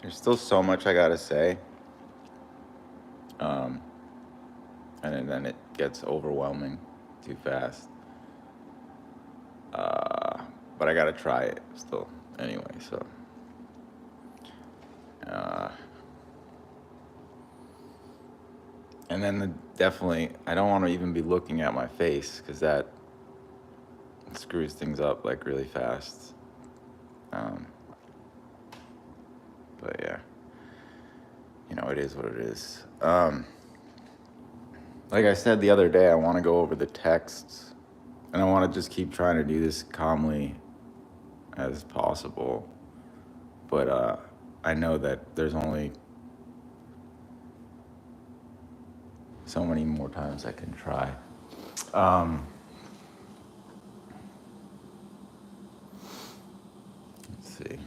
There's still so much I gotta say, um, and then it gets overwhelming too fast. Uh, but I gotta try it still anyway. So, uh, and then definitely, I don't want to even be looking at my face because that screws things up like really fast. Um, but yeah, it is what it is. Like I said the other day, I want to go over the texts, and I want to just keep trying to do this calmly as possible. But I know that there's only so many more times I can try. Um, let's see.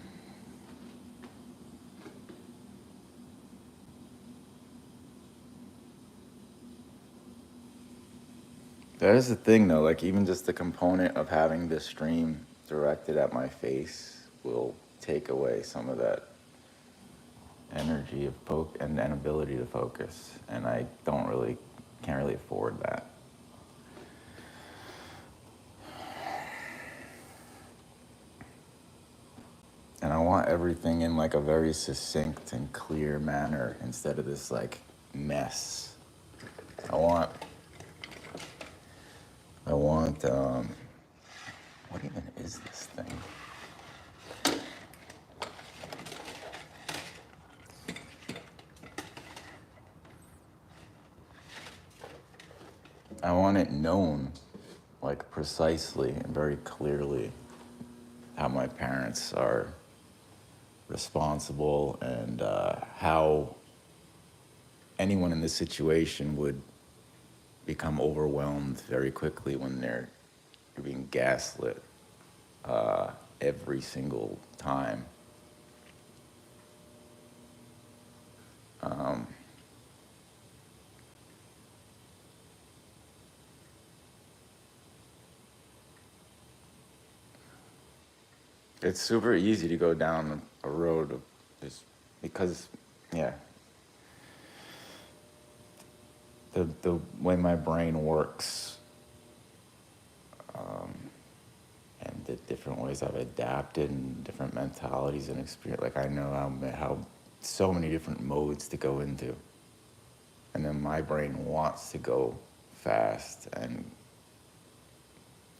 That is the thing, though. Like, even just the component of having this stream directed at my face will take away some of that energy of and ability to focus, and I can't really afford that. And I want everything in like a very succinct and clear manner instead of this like mess. I want what even is this thing? I want it known, like precisely and very clearly, how my parents are responsible and how anyone in this situation would become overwhelmed very quickly when they're being gaslit every single time. It's super easy to go down a road of just because, yeah, the way my brain works, and the different ways I've adapted and different mentalities and experience. Like I know how so many different modes to go into, and then my brain wants to go fast and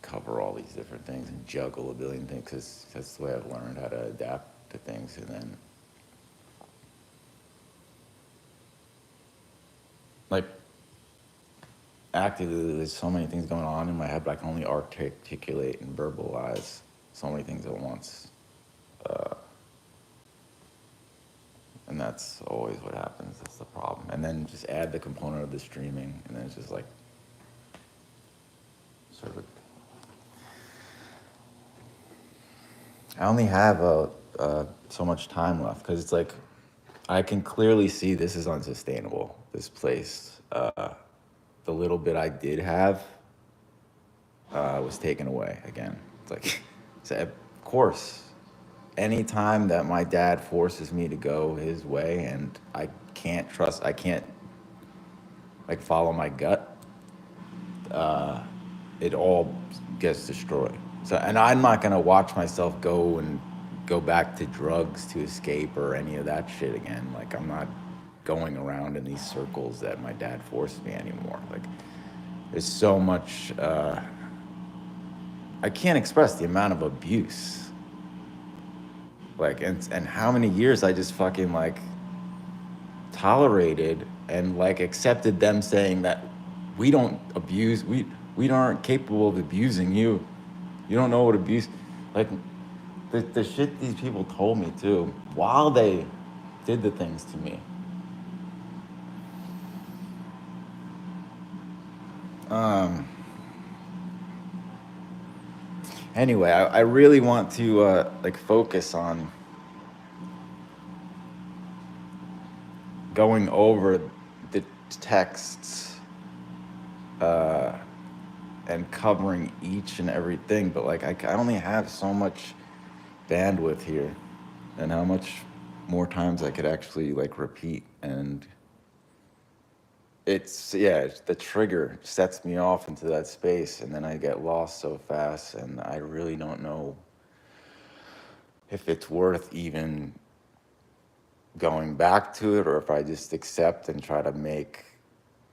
cover all these different things and juggle a billion things because that's the way I've learned how to adapt to things. And then, like, actively, there's so many things going on in my head, but I can only articulate and verbalize so many things at once. And that's always what happens. That's the problem. And then just add the component of the streaming, and then it's just like sort of. I only have so much time left because it's like I can clearly see this is unsustainable. This place, the little bit I did have, was taken away again. It's like, so of course, any time that my dad forces me to go his way and I can't like follow my gut, it all gets destroyed. So, and I'm not gonna watch myself go back to drugs to escape or any of that shit again. Like I'm not going around in these circles that my dad forced me anymore. Like there's so much. I can't express the amount of abuse. Like and how many years I just fucking like tolerated and like accepted them saying that we don't abuse we aren't capable of abusing you. You don't know what abuse like the shit these people told me too while they did the things to me. Anyway, I really want to like focus on going over the texts and covering each and everything, but like I only have so much bandwidth here, and how much more times I could actually like repeat. And it's the trigger sets me off into that space, and then I get lost so fast, and I really don't know if it's worth even going back to it, or if I just accept and try to make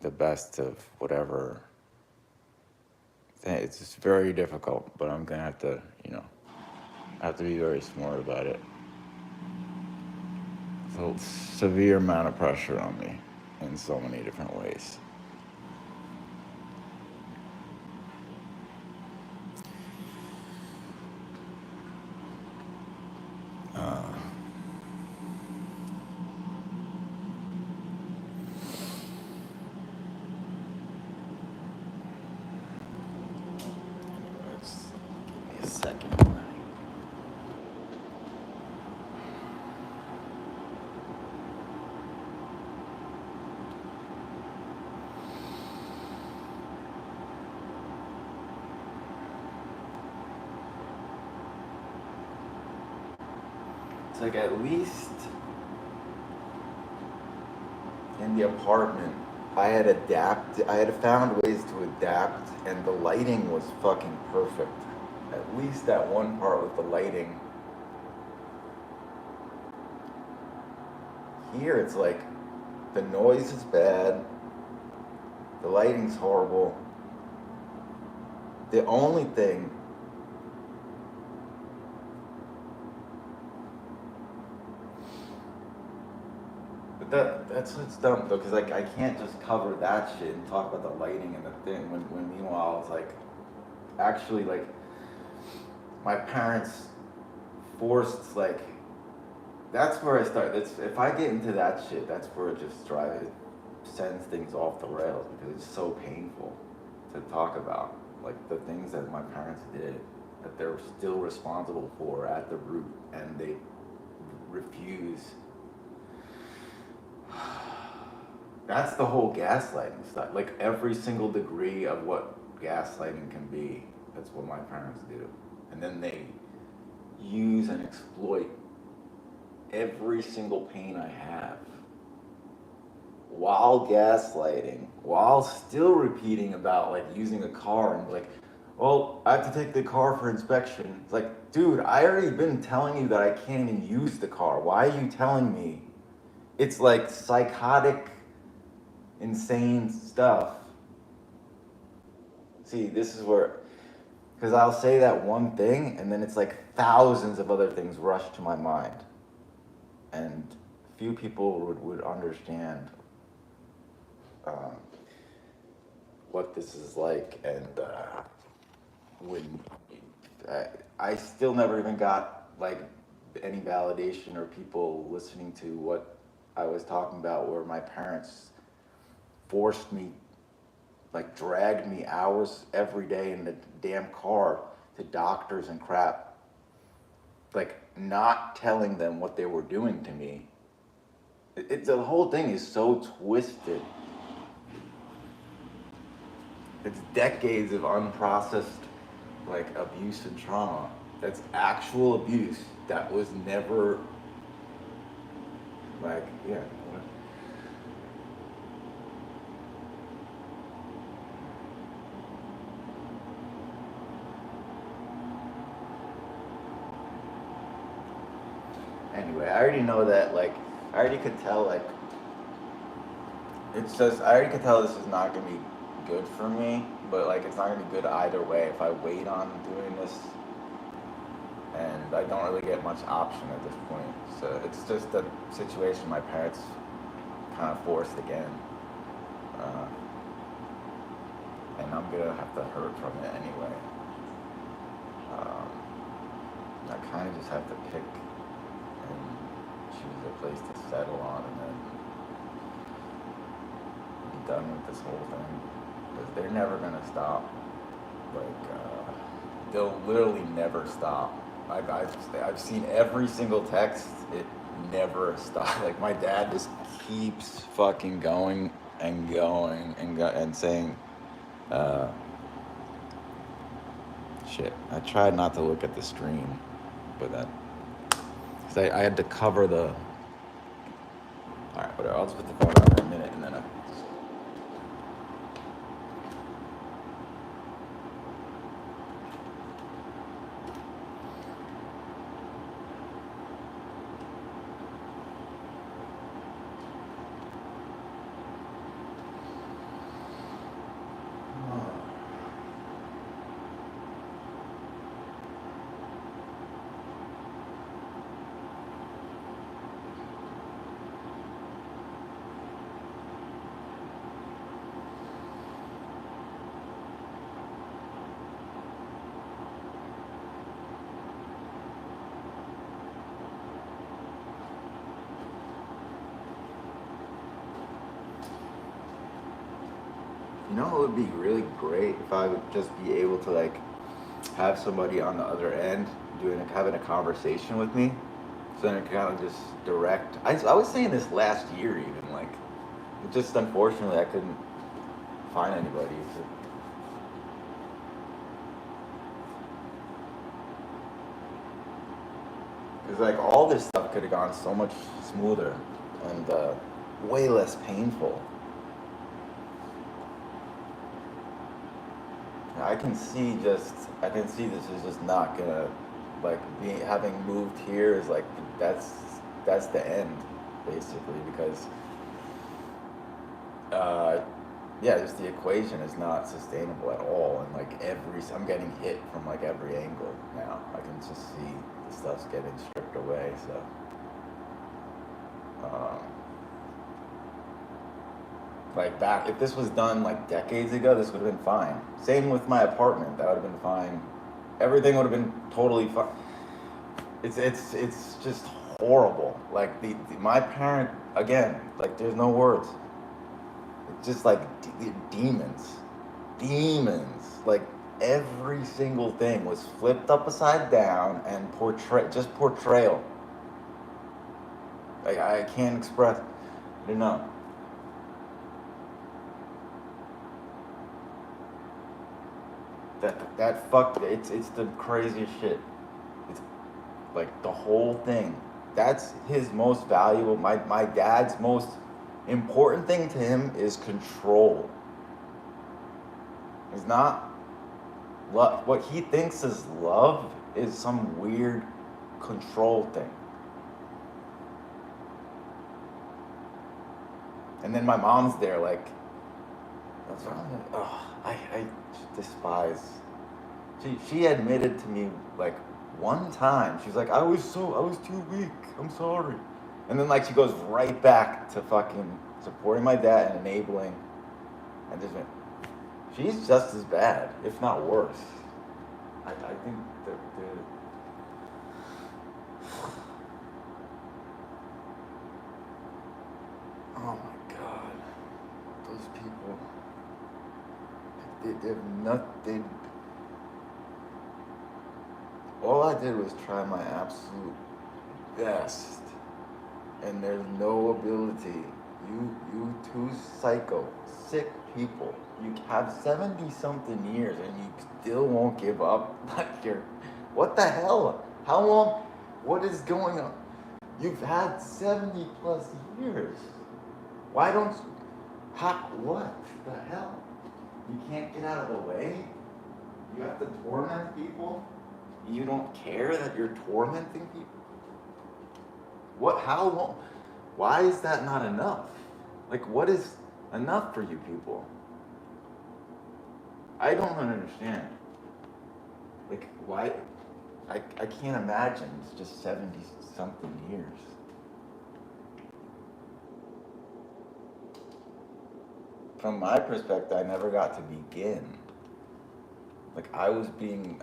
the best of whatever. It's just very difficult, but I'm gonna have to, I have to be very smart about it. So severe amount of pressure on me in so many different ways. Let's give me a second. It's like at least in the apartment, I had found ways to adapt, and the lighting was fucking perfect. At least that one part with the lighting. Here it's like the noise is bad, the lighting's horrible. The only thing that's what's dumb though, because like I can't just cover that shit and talk about the lighting and the thing when meanwhile it's like actually like my parents forced like that's where I start. If I get into that shit, that's where it just sends things off the rails, because it's so painful to talk about, like the things that my parents did that they're still responsible for at the root, and they refuse. That's the whole gaslighting stuff. Like every single degree of what gaslighting can be, that's what my parents do. And then they use and exploit every single pain I have while gaslighting, while still repeating about like using a car and like, well, I have to take the car for inspection. It's like, dude, I already been telling you that I can't even use the car. Why are you telling me? It's like psychotic, insane stuff. See, this is where, because I'll say that one thing and then it's like thousands of other things rush to my mind. And few people would understand what this is like. And when I still never even got like any validation or people listening to what I was talking about, where my parents forced me, like dragged me hours every day in the damn car to doctors and crap, like not telling them what they were doing to me. The whole thing is so twisted. It's decades of unprocessed like abuse and trauma. That's actual abuse that was never like, yeah. Anyway, I already know that, like, I already could tell, like, I already could tell this is not gonna be good for me, but, like, it's not gonna be good either way if I wait on doing this, and I don't really get much option at this point. So it's just a situation my parents kind of forced again. And I'm gonna have to hurt from it anyway. I kind of just have to pick and choose a place to settle on, and then be done with this whole thing, because they're never gonna stop. Like they'll literally never stop. I've seen every single text. It never stops. Like my dad just keeps fucking going and going and saying, shit. I tried not to look at the screen, but that, 'cause I had to cover the Whatever. I'll just put the phone on for a minute and then You know, it would be really great if I would just be able to like have somebody on the other end having a conversation with me, so then it kind of just direct. I was saying this last year even like, it just unfortunately I couldn't find anybody. Because like all this stuff could have gone so much smoother and way less painful. I can see this is just not gonna, like, having moved here is like, that's the end, basically, because, yeah, just the equation is not sustainable at all, and like I'm getting hit from like every angle now. I can just see the stuff's getting stripped away, so, like back, if this was done like decades ago, this would have been fine. Same with my apartment, that would have been fine. Everything would have been totally fine. It's just horrible. Like my parent, again, like there's no words. It's just like demons. Like every single thing was flipped upside down and portrayal. Like I can't express. I don't know. That fuck, it's the craziest shit. It's like the whole thing. That's his most valuable. My dad's most important thing to him is control. It's not love. What he thinks is love is some weird control thing. And then my mom's there, like, what's wrong? I despise. She admitted to me like one time. She's like, I was too weak. I'm sorry. And then like she goes right back to fucking supporting my dad and enabling, and just she's just as bad, if not worse. I think they're oh my god, those people. They've nothing. All I did was try my absolute best, and there's no ability. You two psycho, sick people. You have 70-something years, and you still won't give up. Like what the hell? How long? What is going on? You've had 70 plus years. Why don't? What the hell? You can't get out of the way? You have to torment people? You don't care that you're tormenting people? What? How long? Why is that not enough? Like, what is enough for you people? I don't understand. Like, why? I can't imagine it's just 70-something years. From my perspective, I never got to begin. Like I was being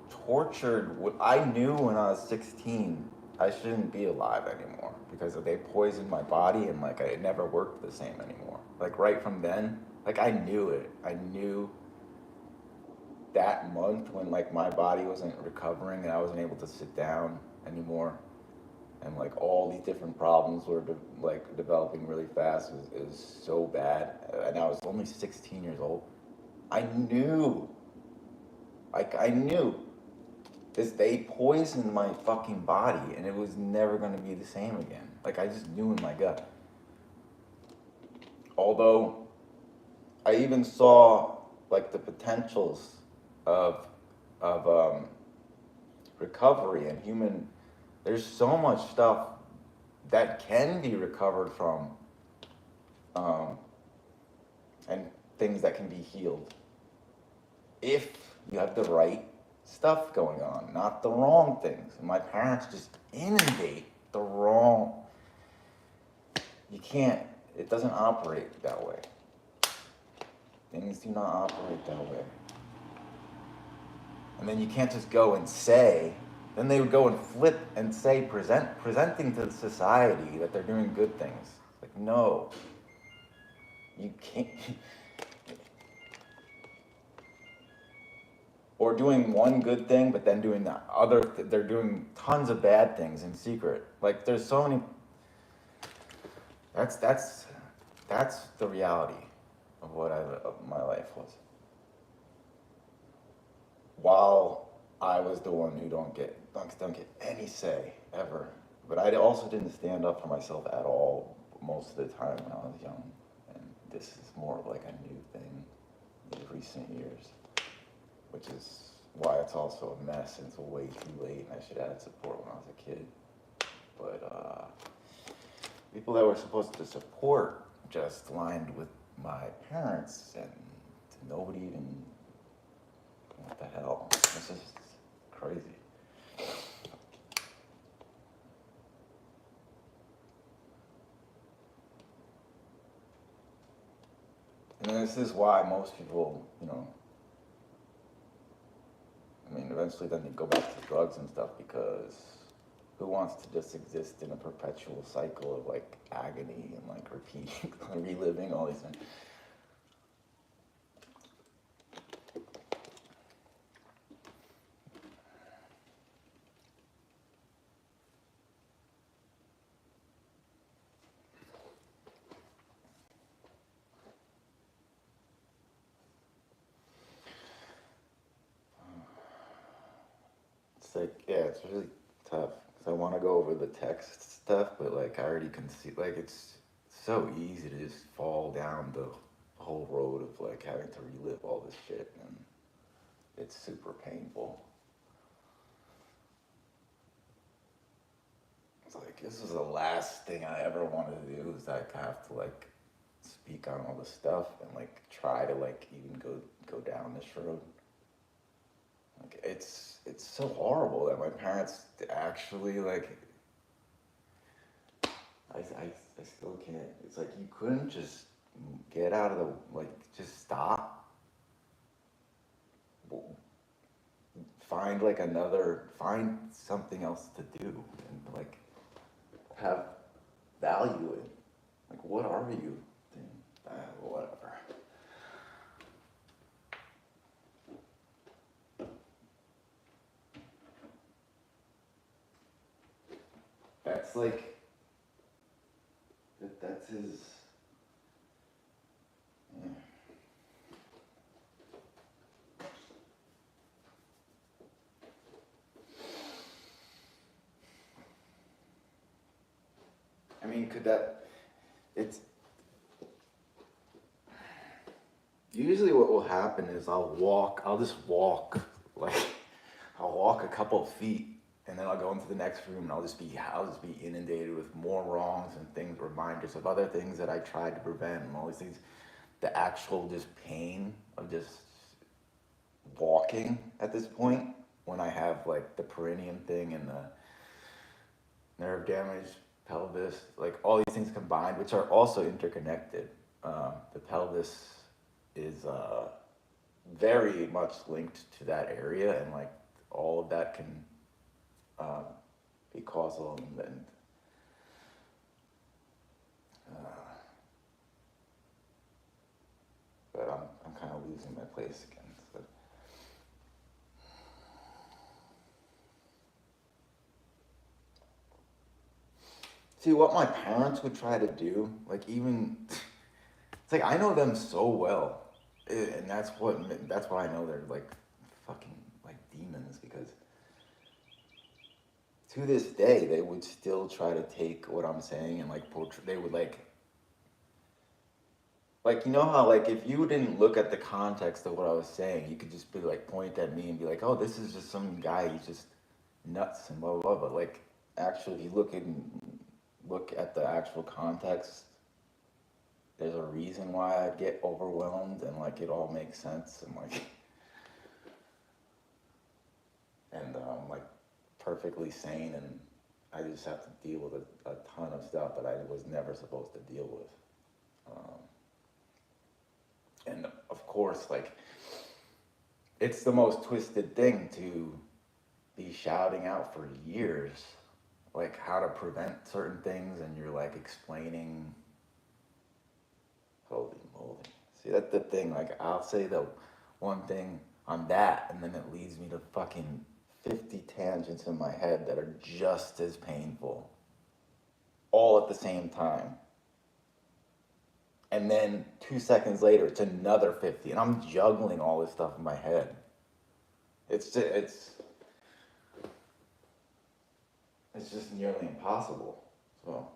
tortured. I knew when I was 16 I shouldn't be alive anymore because they poisoned my body and like it never worked the same anymore. Like right from then, like I knew it. I knew that month when like my body wasn't recovering and I wasn't able to sit down anymore, and like all these different problems were developing really fast. It was so bad, and I was only 16 years old. I knew. Like I knew. Because they poisoned my fucking body and it was never gonna be the same again. Like I just knew in my gut. Although I even saw like the potentials of of recovery and human. There's so much stuff that can be recovered from, um, and things that can be healed if you have the right stuff going on, not the wrong things. And my parents just inundate the wrong. You can't. It doesn't operate that way. Things do not operate that way. And then you can't just go and say. Then they would go and flip and say, presenting to society that they're doing good things. Like, no, you can't. Or doing one good thing, but then doing the other. They're doing tons of bad things in secret. Like, there's so many. That's the reality of what of my life was. While I was the one who don't get any say ever, but I also didn't stand up for myself at all most of the time when I was young, and this is more of like a new thing in recent years, which is why it's also a mess and it's way too late, and I should have had support when I was a kid. But people that were supposed to support just lined with my parents, and nobody even. What the hell? This is crazy. And this is why most people, I mean, eventually then they go back to drugs and stuff, because who wants to just exist in a perpetual cycle of like agony and like repeating, reliving all these things? It's like, yeah, it's really tough because I want to go over the text stuff, but like I already can see, like it's so easy to just fall down the whole road of like having to relive all this shit, and it's super painful. It's like this is the last thing I ever wanted to do, is like have to like speak on all this stuff and like try to like even go down this road. Like it's so horrible that my parents actually like. I still can't. It's like you couldn't just get out of the, like, just stop. Find something else to do and like have value in. Like, what are you? Whatever. That's like, that's his. Yeah. I mean, it's, usually what will happen is I'll just walk, like, I'll walk a couple of feet, and then I'll go into the next room, and I'll just be inundated with more wrongs and things, reminders of other things that I tried to prevent, and all these things. The actual just pain of just walking at this point, when I have like the perineum thing and the nerve damage, pelvis, like all these things combined, which are also interconnected. The pelvis is very much linked to that area, and like all of that can be causal, and but I'm kind of losing my place again. So. See, what my parents would try to do, like even, it's like I know them so well, and that's why I know they're like fucking like demons, because to this day they would still try to take what I'm saying and like portray. They would like Like, you know how, like, if you didn't look at the context of what I was saying, you could just be like, point at me and be like, oh, this is just some guy, he's just nuts and blah, blah, blah. But, like, actually, if you look at the actual context, there's a reason why I get overwhelmed and, like, it all makes sense and, like, and, like, perfectly sane. And I just have to deal with a ton of stuff that I was never supposed to deal with. And of course, like, it's the most twisted thing to be shouting out for years, like how to prevent certain things, and you're like explaining. Holy moly! See, that's the thing. Like, I'll say the one thing on that, and then it leads me to fucking 50 tangents in my head that are just as painful, all at the same time. And then 2 seconds later, it's another 50, and I'm juggling all this stuff in my head. It's just nearly impossible. So,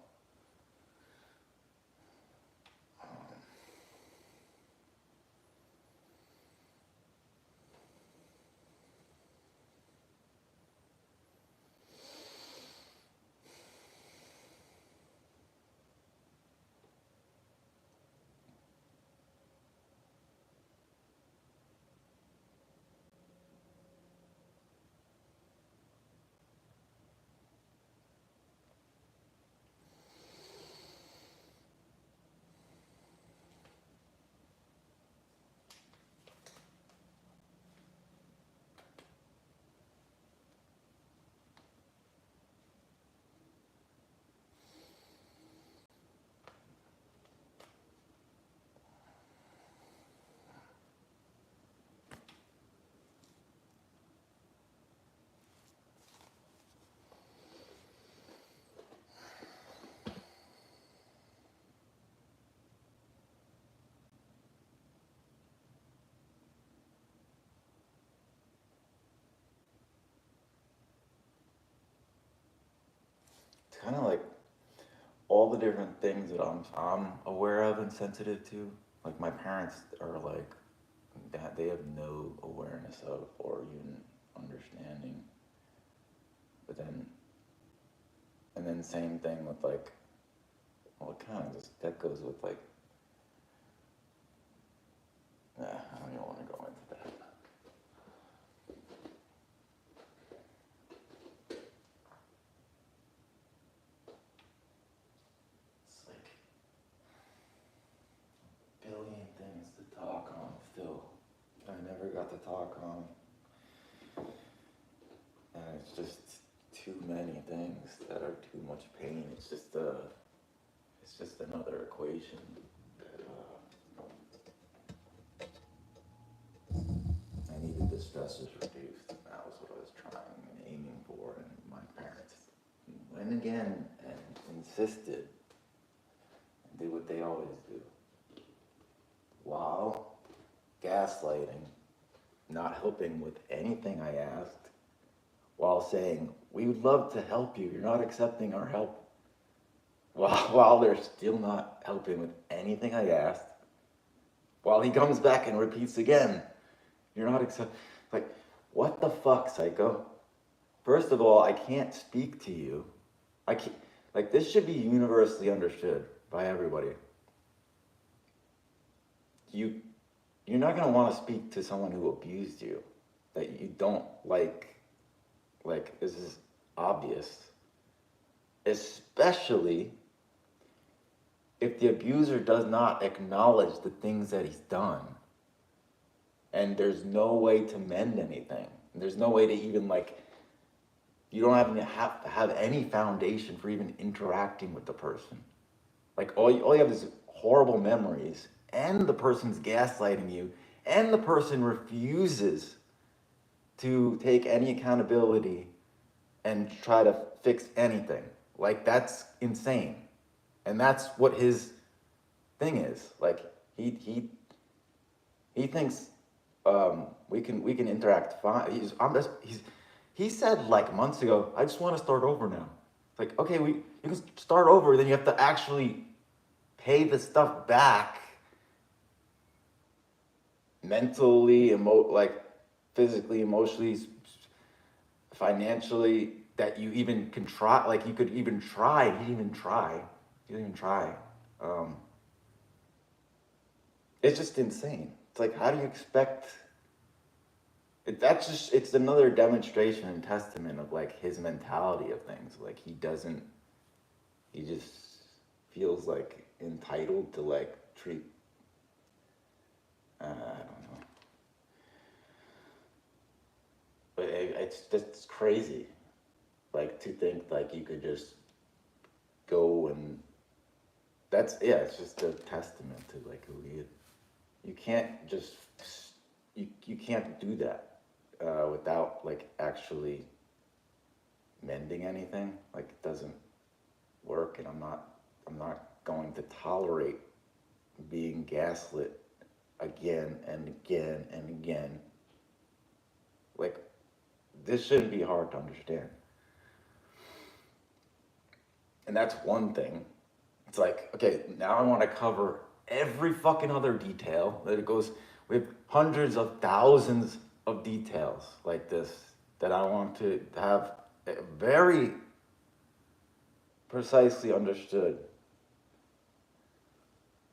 it's kind of like all the different things that I'm aware of and sensitive to. Like, my parents are like that, they have no awareness of or even understanding. But then, and then same thing with, like, well, it kind of just that goes with, like, I don't even want to go into that. It's like a billion things to talk on still. I never got to talk on. And it's just too many things that are too much pain. It's just another equation that I needed the stressors reduced. And that was what I was trying and aiming for. And my parents went again and insisted and did what they always do, while gaslighting, not helping with anything I asked, while saying, we would love to help you, you're not accepting our help. While they're still not helping with anything I asked, while he comes back and repeats again, you're not accepting. Like, what the fuck, psycho? First of all, I can't speak to you. I can't, like, this should be universally understood by everybody. You're not gonna want to speak to someone who abused you, that you don't like. Like, this is obvious. Especially if the abuser does not acknowledge the things that he's done. And there's no way to mend anything. There's no way to even, like, you don't even have to have any foundation for even interacting with the person. Like, all you have is horrible memories, and the person's gaslighting you, and the person refuses to take any accountability and try to fix anything. Like, that's insane. And that's what his thing is. Like, he thinks we can interact fine. He said, like, months ago, I just want to start over now. Like, okay, you can start over, then you have to actually pay the stuff back mentally, like physically, emotionally, financially, that you even can try. Like you could even try. You didn't even try. You didn't even try. Um, it's just insane. It's like, how do you expect? That's just, it's another demonstration and testament of like his mentality of things. Like he doesn't, he just feels like entitled to like treat. I don't know, but it's just crazy. Like to think like you could just go and that's, yeah, it's just a testament to like who he is. You can't just, you can't do that without like actually mending anything. Like it doesn't work, and I'm not going to tolerate being gaslit again and again and again. Like this shouldn't be hard to understand. And that's one thing. It's like, okay, now I want to cover every fucking other detail that it goes. We have hundreds of thousands of details like this that I want to have very precisely understood.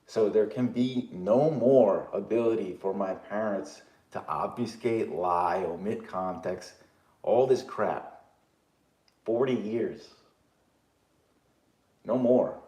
So there can be no more ability for my parents to obfuscate, lie, omit context, all this crap. 40 years. No more.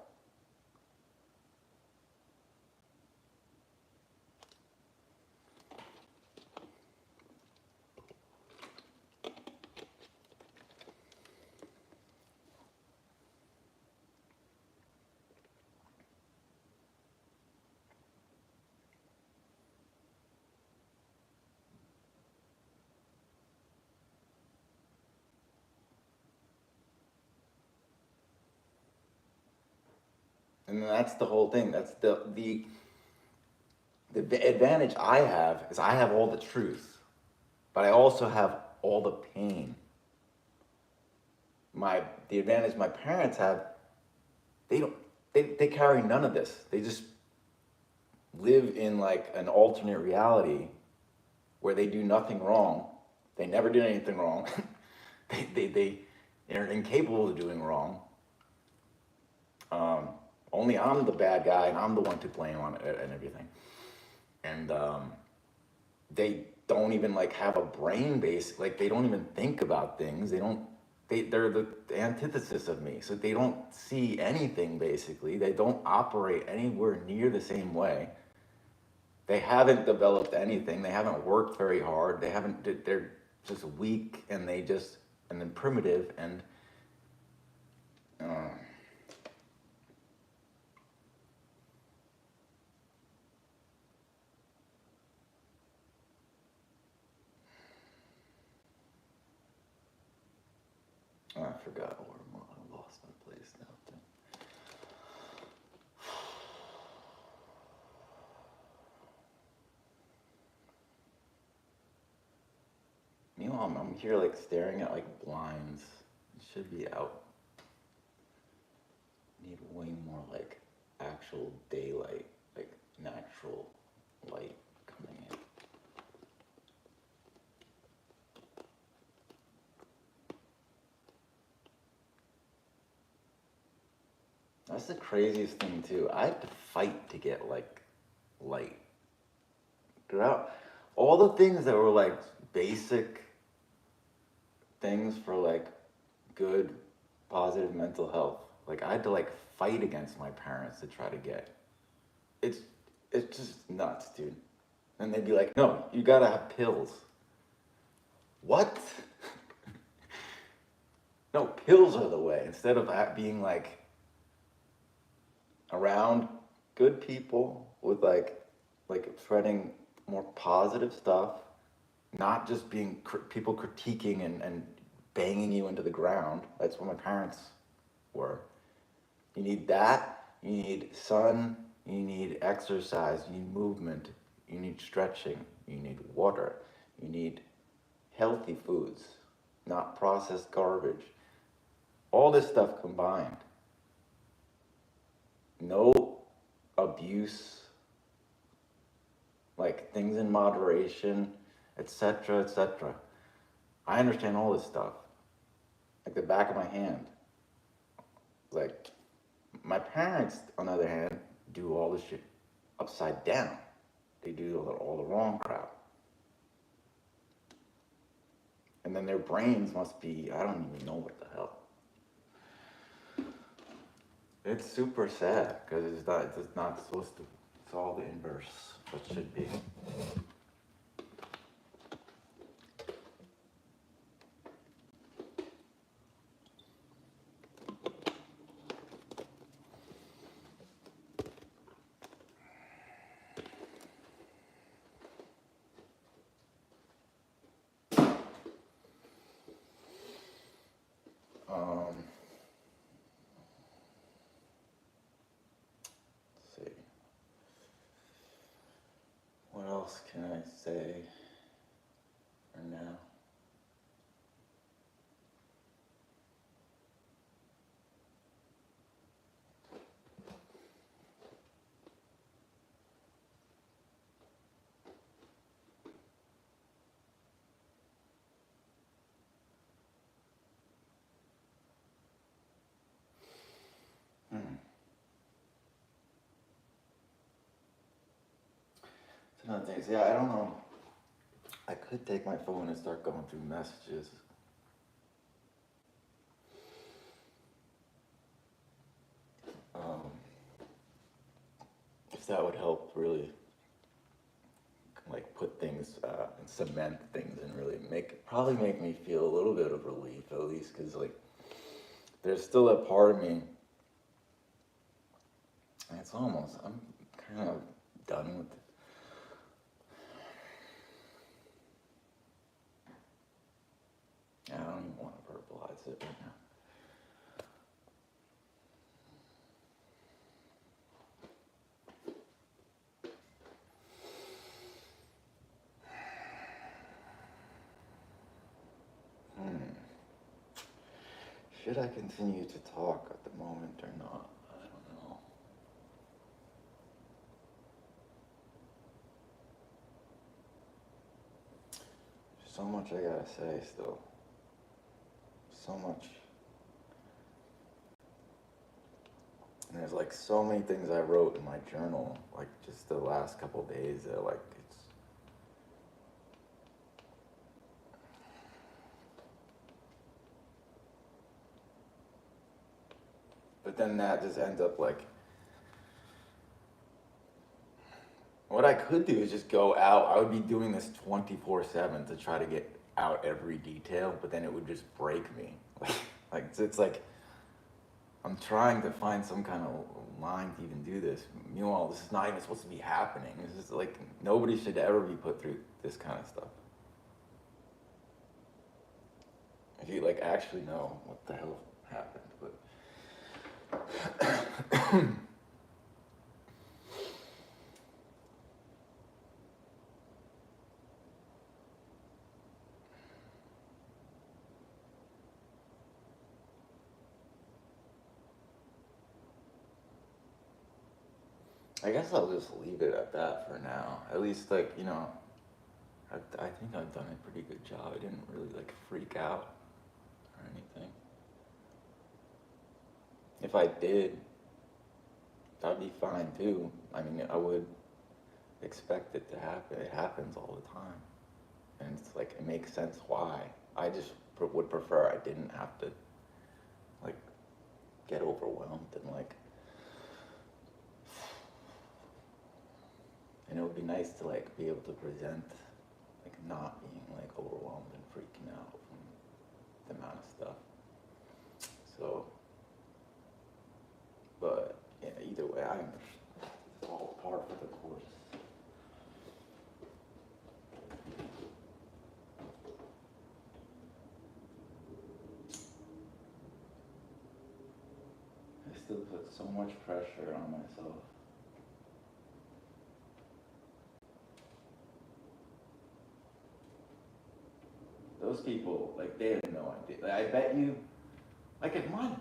And that's the whole thing. That's the advantage I have is I have all the truth, but I also have all the pain. The advantage my parents have, they don't they carry none of this. They just live in like an alternate reality where they do nothing wrong. They never did anything wrong. They're incapable of doing wrong. Um, Only I'm the bad guy and I'm the one to blame on it and everything. And they don't even like have a brain base. Like they don't even think about things. They're the antithesis of me. So they don't see anything basically. They don't operate anywhere near the same way. They haven't developed anything. They haven't worked very hard. They're just weak and and then primitive and uh, I forgot where I lost my place now. Meanwhile, I'm here like staring at like blinds. It should be out. Need way more like actual daylight, like natural light coming in. That's the craziest thing too. I had to fight to get like light. Throughout all the things that were like basic things for like good, positive mental health. Like I had to like fight against my parents to try to get. It's it's just nuts, dude. And they'd be like, "No, you gotta have pills." What? No, pills are the way. Instead of that being like around good people with like spreading more positive stuff, not just being people critiquing and banging you into the ground. That's what my parents were. You need that. You need sun. You need exercise. You need movement. You need stretching. You need water. You need healthy foods, not processed garbage. All this stuff combined. No abuse. like things in moderation, etc., etc. I understand all this stuff, like the back of my hand. Like my parents, on the other hand, do all this shit upside down. They do all the wrong crap. And then their brains must be, I don't even know what the hell. It's super sad because it's not supposed to, it's all the inverse, what should be. Um, let's see. What else can I say for now? It's another thing. Yeah, I don't know. I could take my phone and start going through messages. If that would help really like put things and cement things and really probably make me feel a little bit of relief at least, because like there's still a part of me, and it's almost, I'm kind of done with it. I don't even want to verbalize it right now. Should I continue to talk at the moment or not? I don't know. There's so much I gotta say still. So much. And there's like so many things I wrote in my journal, like just the last couple of days that like it's. But then that just ends up like, what I could do is just go out. I would be doing this 24/7 to try to get out every detail, but then it would just break me. Like it's like I'm trying to find some kind of line to even do this. Meanwhile, this is not even supposed to be happening. This is like nobody should ever be put through this kind of stuff. If you like actually know what the hell happened, but. I guess I'll just leave it at that for now. At least, like, you know, I think I've done a pretty good job. I didn't really, like, freak out or anything. If I did, that'd be fine, too. I mean, I would expect it to happen. It happens all the time. And it's, like, it makes sense why. I just would prefer I didn't have to, like, get overwhelmed and, like, and it would be nice to like be able to present like not being like overwhelmed and freaking out from the amount of stuff. So, but yeah, either way, it's all part of the course. I still put so much pressure on myself. Those people, like, they have no idea. Like, I bet you, like, if my,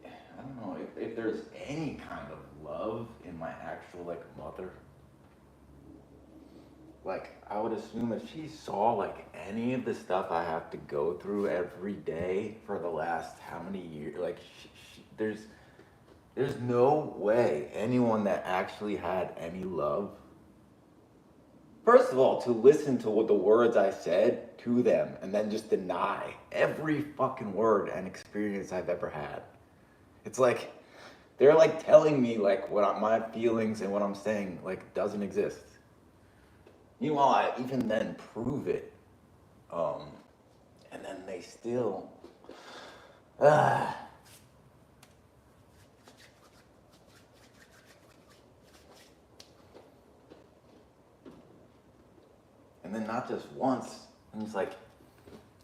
I don't know, if there's any kind of love in my actual, like, mother, like, I would assume if she saw like any of the stuff I have to go through every day for the last how many years, like, there's no way anyone that actually had any love, first of all, to listen to what the words I said to them and then just deny every fucking word and experience I've ever had. It's like they're like telling me like my feelings and what I'm saying like doesn't exist. Meanwhile, I even then prove it, um, and then they still. Uh, and then not just once. And it's like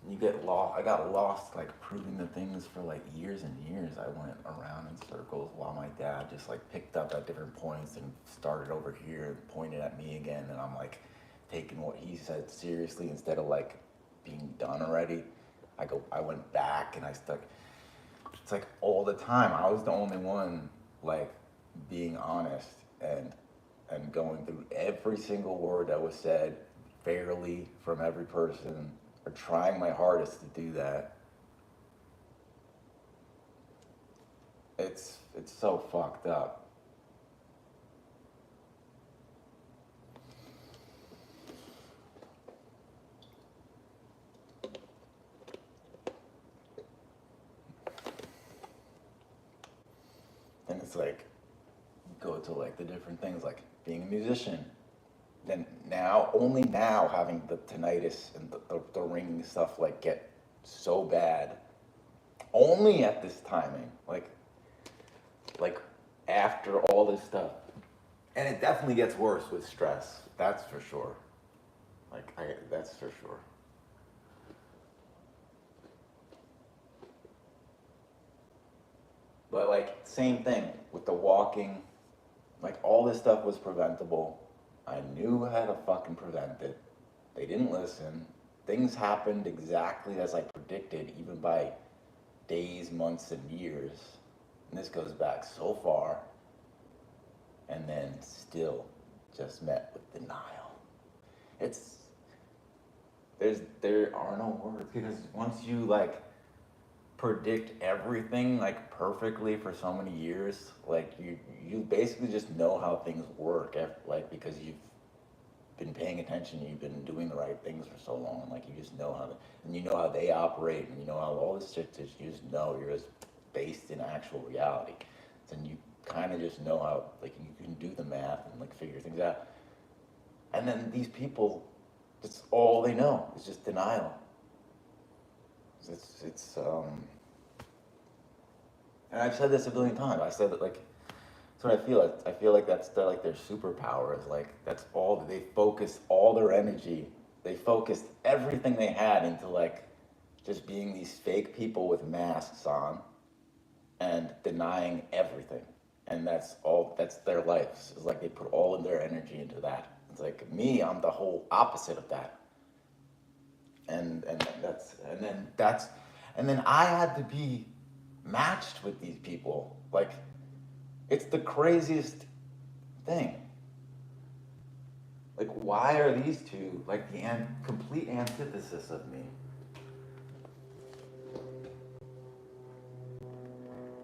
you get lost. I got lost like proving the things for like years and years. I went around in circles while my dad just like picked up at different points and started over here and pointed at me again, and I'm like taking what he said seriously instead of like being done already. I went back and I stuck. It's like all the time. I was the only one like being honest and going through every single word that was said fairly from every person, or trying my hardest to do that. It's so fucked up. And it's like go to like the different things like being a musician. Then now, only now, having the tinnitus and the ringing stuff like get so bad. Only at this timing, like after all this stuff, and it definitely gets worse with stress. That's for sure. That's for sure. But like same thing with the walking. Like all this stuff was preventable. I knew how to fucking prevent it. They didn't listen. Things happened exactly as I predicted, even by days, months, and years. And this goes back so far. And then still just met with denial. It's there are no words, because once you like predict everything like perfectly for so many years, like you basically just know how things work, like because you've been paying attention, you've been doing the right things for so long, like you just know how to, and you know how they operate, and you know how all this shit you just know you're just based in actual reality. And you kind of just know how, like, you can do the math and like figure things out. And then these people, that's all they know is just denial. It's and I've said this a billion times. I said that like that's what I feel. I feel like that's their superpower is like that's all they focused all their energy. They focused everything they had into like just being these fake people with masks on and denying everything. And that's all. That's their lives. It's like they put all of their energy into that. It's like me. I'm the whole opposite of that. And then I had to be matched with these people. Like it's the craziest thing. Like why are these two like the complete antithesis of me?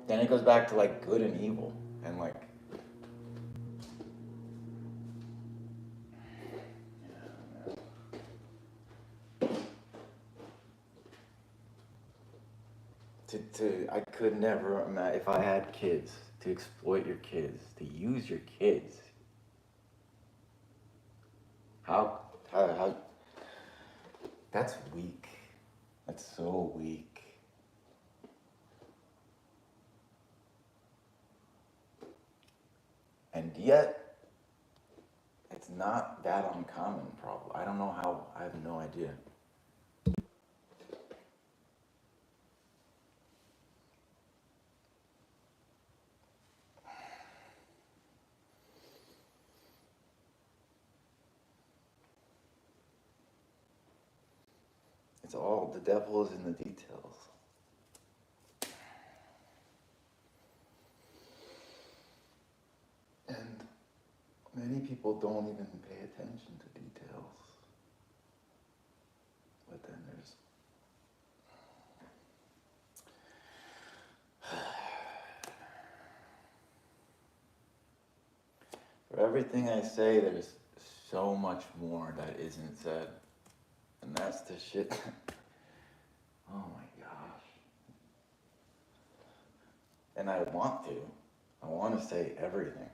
Then it goes back to like good and evil and like I could never imagine if I had kids to exploit your kids, to use your kids. How that's weak. That's so weak. And yet it's not that uncommon, probably. I don't know how, I have no idea. It's all, the devil is in the details. And Many people don't even pay attention to details. But then there's... For everything I say, there's so much more that isn't said. And that's the shit. Oh my gosh. And I want to. I want to say everything.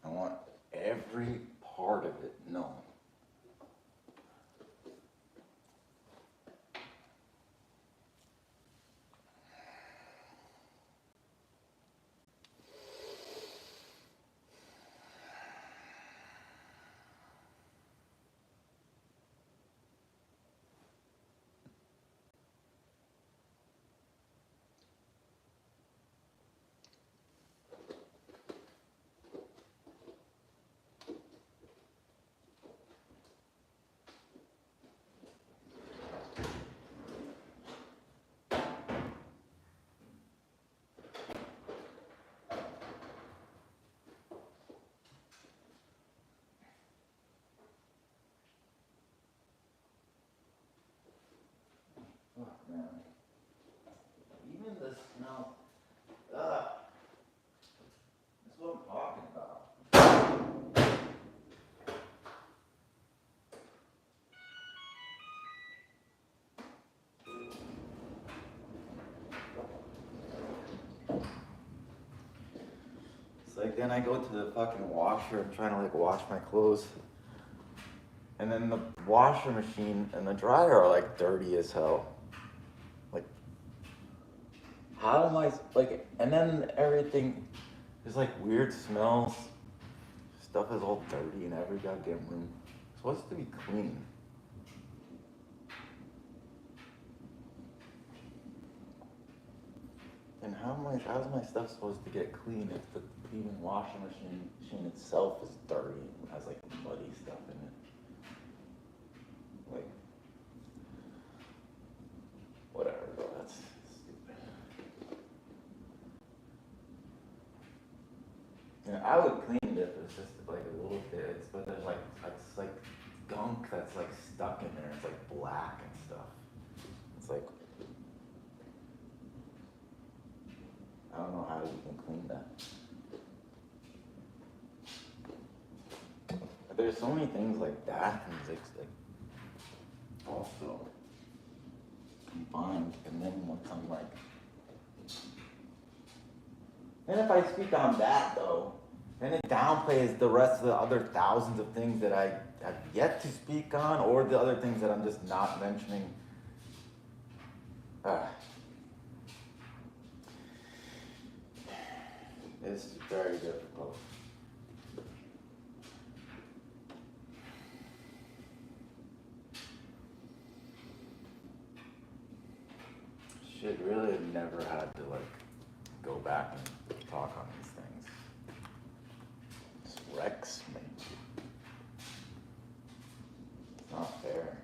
I want every part of it known. Oh man. Even the smell. That's what I'm talking about. It's like then I go to the fucking washer, I'm trying to like wash my clothes. And then the washer machine and the dryer are like dirty as hell. Like, how am I, like, and then everything, there's like weird smells. Stuff is all dirty in every goddamn room. It's supposed to be clean. And how's my stuff supposed to get clean if the even washing machine itself is dirty and has like muddy stuff in it? Like, whatever, bro, that's stupid. Yeah, I would clean it if it's just like a little bit, but there's like, it's like gunk that's like stuck in there. It's like black and stuff. It's like, I don't know how you can clean that. But there's so many things like that, and it's like also combined, and then once I'm like, and if I speak on that though, then it downplays the rest of the other thousands of things that I have yet to speak on, or the other things that I'm just not mentioning. It's very difficult. Shit, really have never had to like go back and talk on these things. This wrecks me. It's not fair.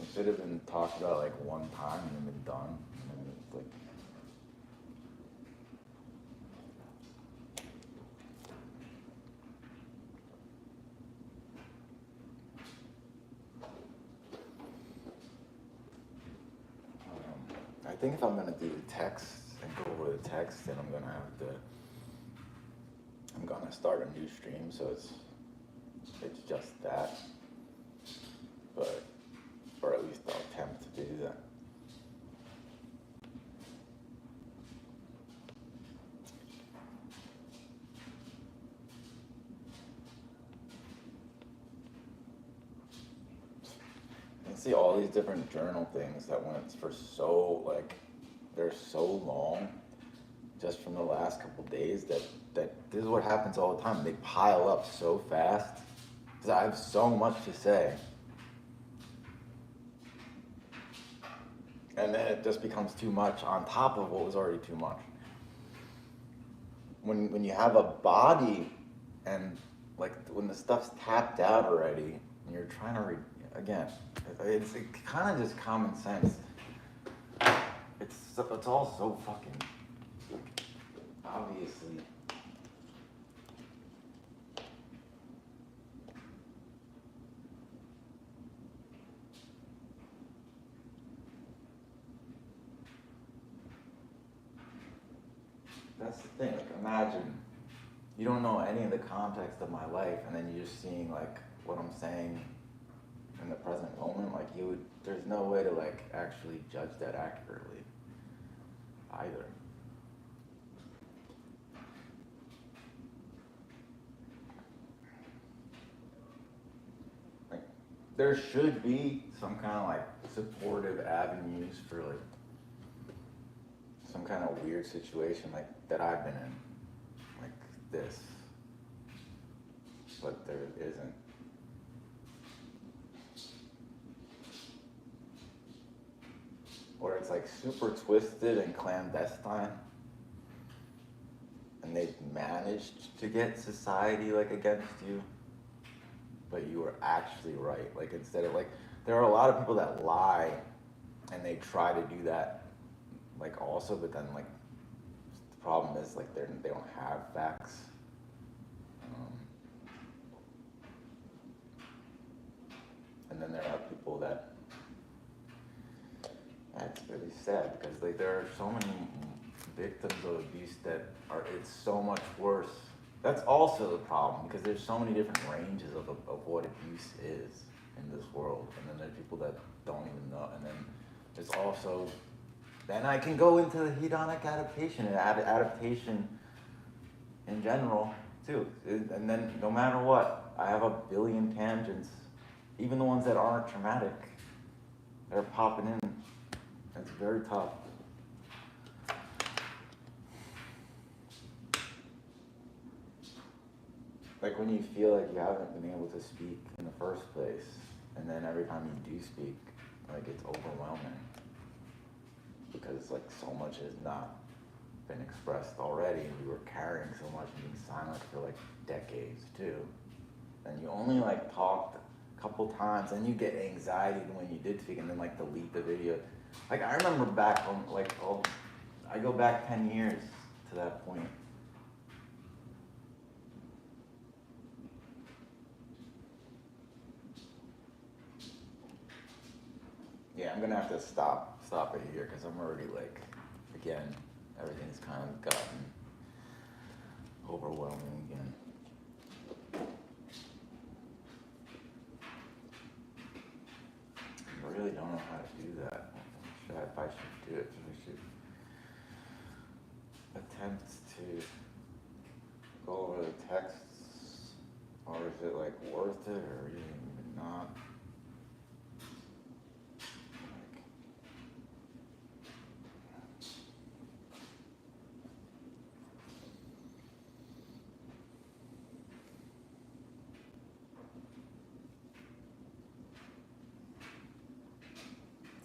It should have been talked about like one time and then been done. And then it's like, I think if I'm gonna do the text and go over the text, then I'm gonna start a new stream, so it's just that. But, or at least I'll attempt to do that. And see all these different journal things that went for so, like, they're so long, just from the last couple days, that this is what happens all the time. They pile up so fast, because I have so much to say. And then it just becomes too much on top of what was already too much. When you have a body and like when the stuff's tapped out already and you're trying to read again, it's kind of just common sense. It's all so fucking obviously that's the thing. Like, imagine you don't know any of the context of my life, and then you're just seeing like what I'm saying in the present moment. Like, you would, there's no way to like actually judge that accurately either. Like, there should be some kind of like supportive avenues for like some kind of weird situation like that I've been in, like this, but there isn't. Where it's like super twisted and clandestine, and they've managed to get society like against you, but you were actually right. Like, instead of like, there are a lot of people that lie and they try to do that like also, but then like the problem is like they don't have facts. And then there are people that, that's really sad, because like there are so many victims of abuse that are, it's so much worse. That's also the problem, because there's so many different ranges of what abuse is in this world, and then there's people that don't even know, and then there's also, then I can go into the hedonic adaptation and adaptation in general too. And then no matter what, I have a billion tangents, even the ones that aren't traumatic, they're popping in. It's very tough. Like when you feel like you haven't been able to speak in the first place, and then every time you do speak, like it's overwhelming. Because like so much has not been expressed already, and we were carrying so much and being silent for like decades too. And you only like talked a couple times, and you get anxiety when you did speak, and then like delete the video. Like I remember back on like, I go back 10 years to that point. Yeah, I'm gonna have to stop it here, because I'm already like, again, everything's kind of gotten overwhelming again. I really don't know how to do that. If I should do it, I should attempt to go over the texts, or is it like worth it, or even not?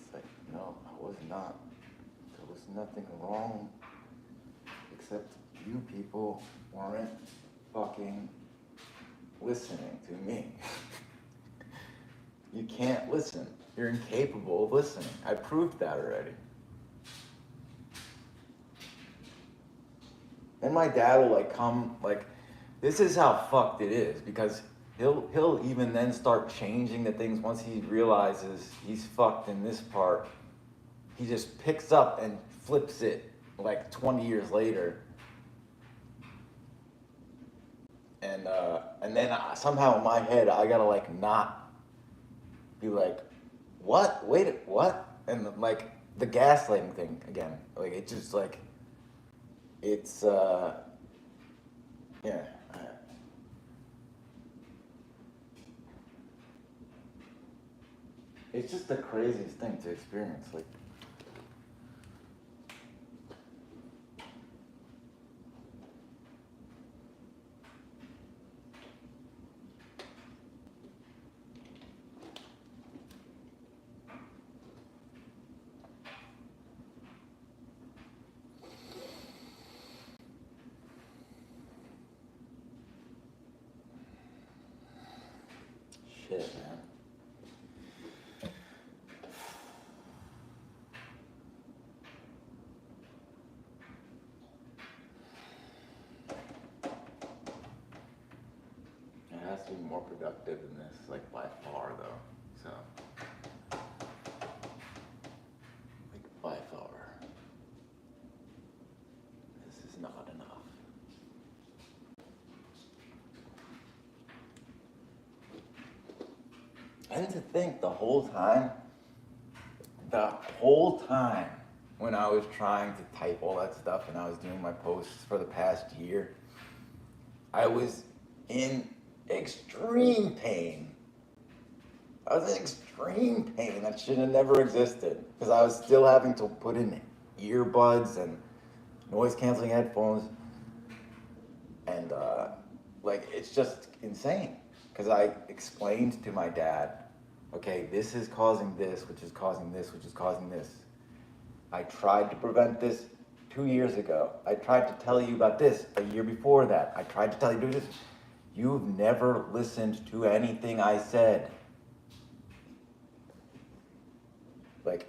It's like, no, I was not. There was nothing wrong, except you people weren't fucking listening to me. You can't listen. You're incapable of listening. I proved that already. And my dad will like come, like, this is how fucked it is, because he'll even then start changing the things once he realizes he's fucked in this part. He just picks up and flips it like 20 years later. And then somehow in my head, I gotta like not be like, what? Wait, what? And like the gaslighting thing again. Like it just like, it's, yeah. It's just the craziest thing to experience. Like, shit, man. It has to be more productive than this, like by far though. So, like by far. This is not enough. And to think the whole time when I was trying to type all that stuff and I was doing my posts for the past year, I was in extreme pain. I was in extreme pain. That should have never existed because I was still having to put in earbuds and noise canceling headphones. And like, it's just insane because I explained to my dad, okay, this is causing this, which is causing this, which is causing this. I tried to prevent this 2 years ago. I tried to tell you about this a year before that. I tried to tell you to do this. You've never listened to anything I said. Like,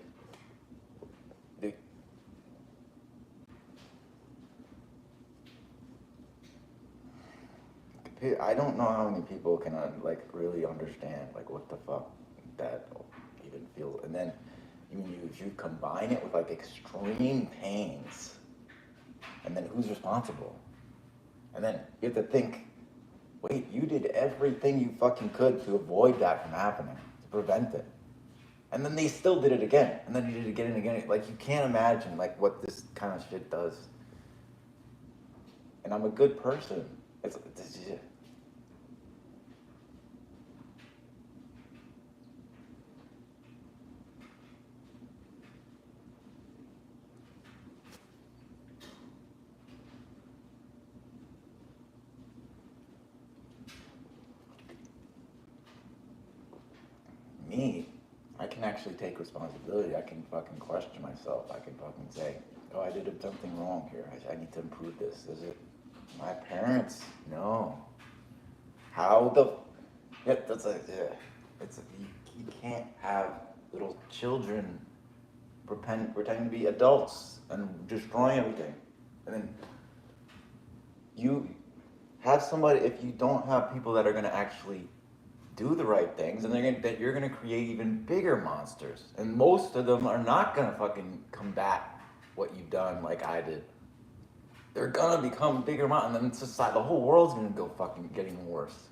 I don't know how many people can like really understand like what the fuck that even feels. And then you combine it with like extreme pains, and then who's responsible? And then you have to think, wait, you did everything you fucking could to avoid that from happening, to prevent it. And then they still did it again, and then you did it again and again. Like, you can't imagine like what this kind of shit does. And I'm a good person. It's me. I can actually take responsibility. I can fucking question myself. I can fucking say, oh, I did something wrong here. I need to improve this. Is it my parents? No. How the? Yeah, that's like, yeah. You can't have little children pretending to be adults and destroying everything, and then you have somebody. If you don't have people that are gonna actually do the right things, and you're gonna create even bigger monsters, and most of them are not gonna fucking combat what you've done like I did. They're gonna become bigger monsters, and then society, the whole world's gonna go fucking getting worse.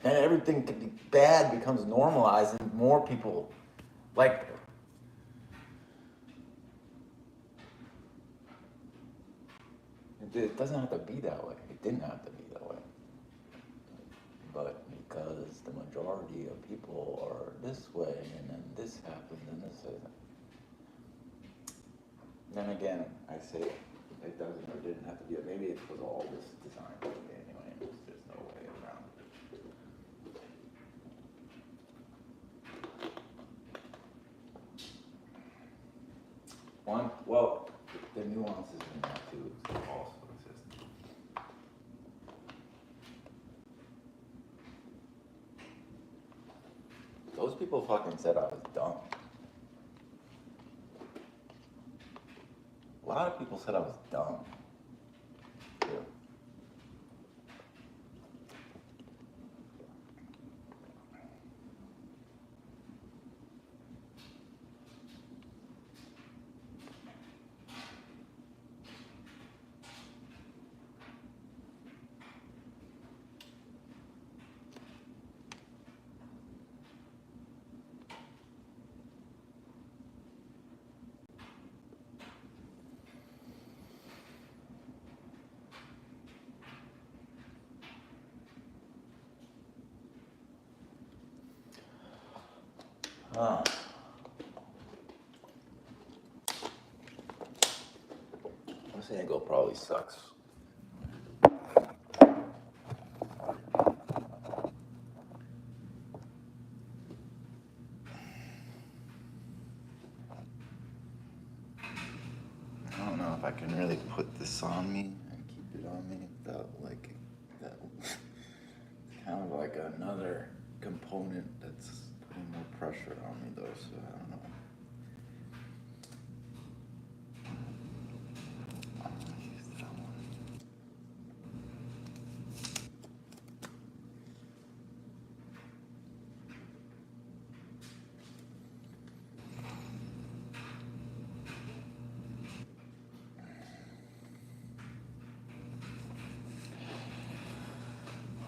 And everything could be bad becomes normalized, and more people like. It doesn't have to be that way. It didn't have to be that way. But because the majority of people are this way, and then this happens, and this isn't. Then again, I say it doesn't or didn't have to be. Maybe it was all this designed for me anyway. There's no way around it. Well, the nuances in that too also exist. Those people fucking said I was dumb. A lot of people said I was dumb. Too. Huh. San Diego probably sucks. I don't know if I can really put this on me and keep it on me without like that. It's kind of like another component that's putting more pressure on me though, so I don't know.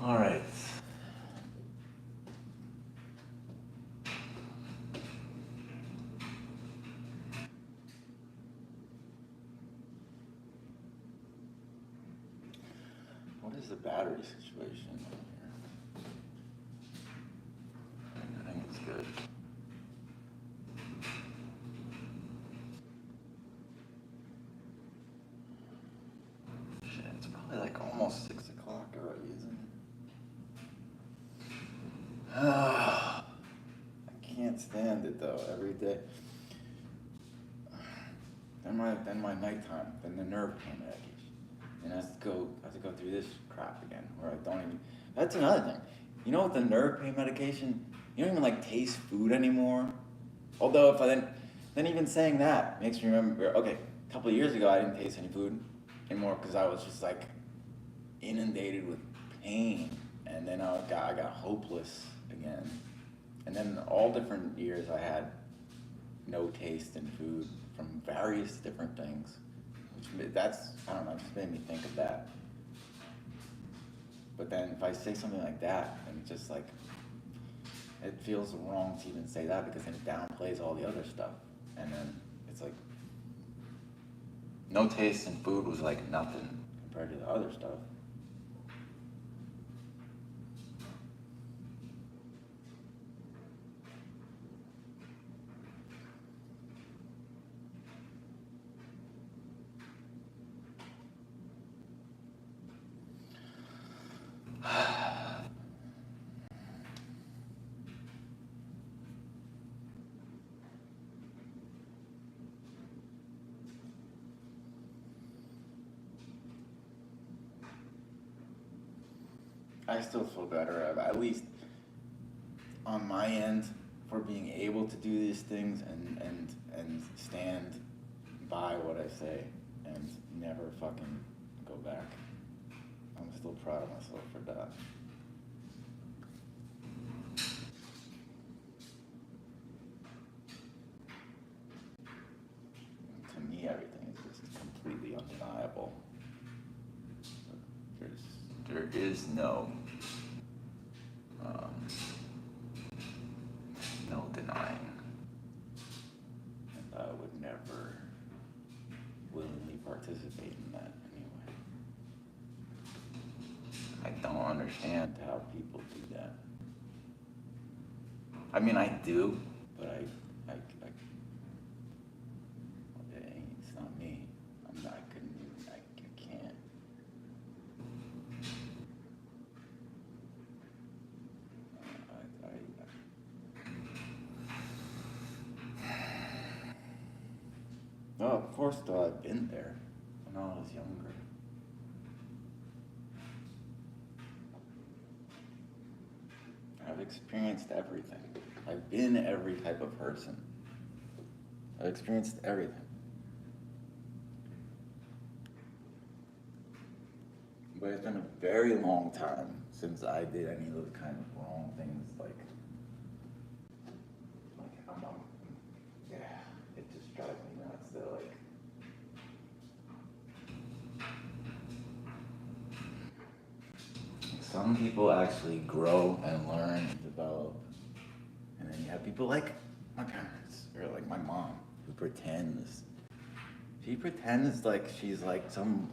All right. What is the battery situation here? I think it's good. Shit, it's probably like almost 6 o'clock already, isn't it? I can't stand it though, every day. Then my nighttime, then the nerve pain medication. And I have to go through this crap again, where I don't even, that's another thing. You know, with the nerve pain medication, you don't even like taste food anymore. Although then even saying that makes me remember, okay, a couple of years ago I didn't taste any food anymore because I was just like inundated with pain. And then I got hopeless again. And then all different years I had no taste in food from various different things. That's, I don't know, it just made me think of that. But then if I say something like that, and it's just like, it feels wrong to even say that because then it downplays all the other stuff. And then it's like, no taste in food was like nothing compared to the other stuff. I still feel better, at least on my end, for being able to do these things and stand by what I say and never fucking go back. I'm still proud of myself for that. To me, everything is just completely undeniable. There is um, no denying. And I would never willingly participate in that anyway. I don't understand how people do that. I mean, I do, but it's not me. I couldn't even, I can't. No, of course, though, I've been there when I was younger. I've experienced everything. I've been every type of person. I've experienced everything. But it's been a very long time since I did any of those kind of wrong things. Yeah, it just drives me nuts. That some people actually grow and learn and develop, and then you have people like my parents or like my mom who pretends. She pretends like she's like some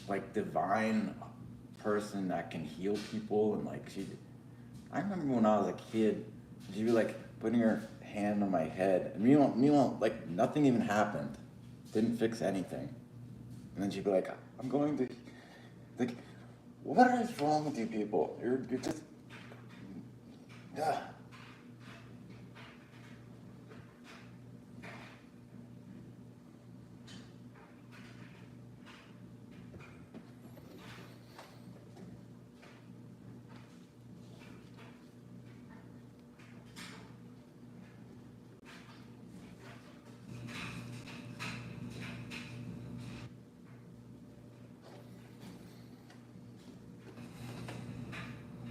like divine person that can heal people and like she. I remember when I was a kid, she'd be like putting her hand on my head, and meanwhile, like nothing even happened, didn't fix anything, and then she'd be like, "I'm going to," like, what is wrong with you people? You're just, yeah.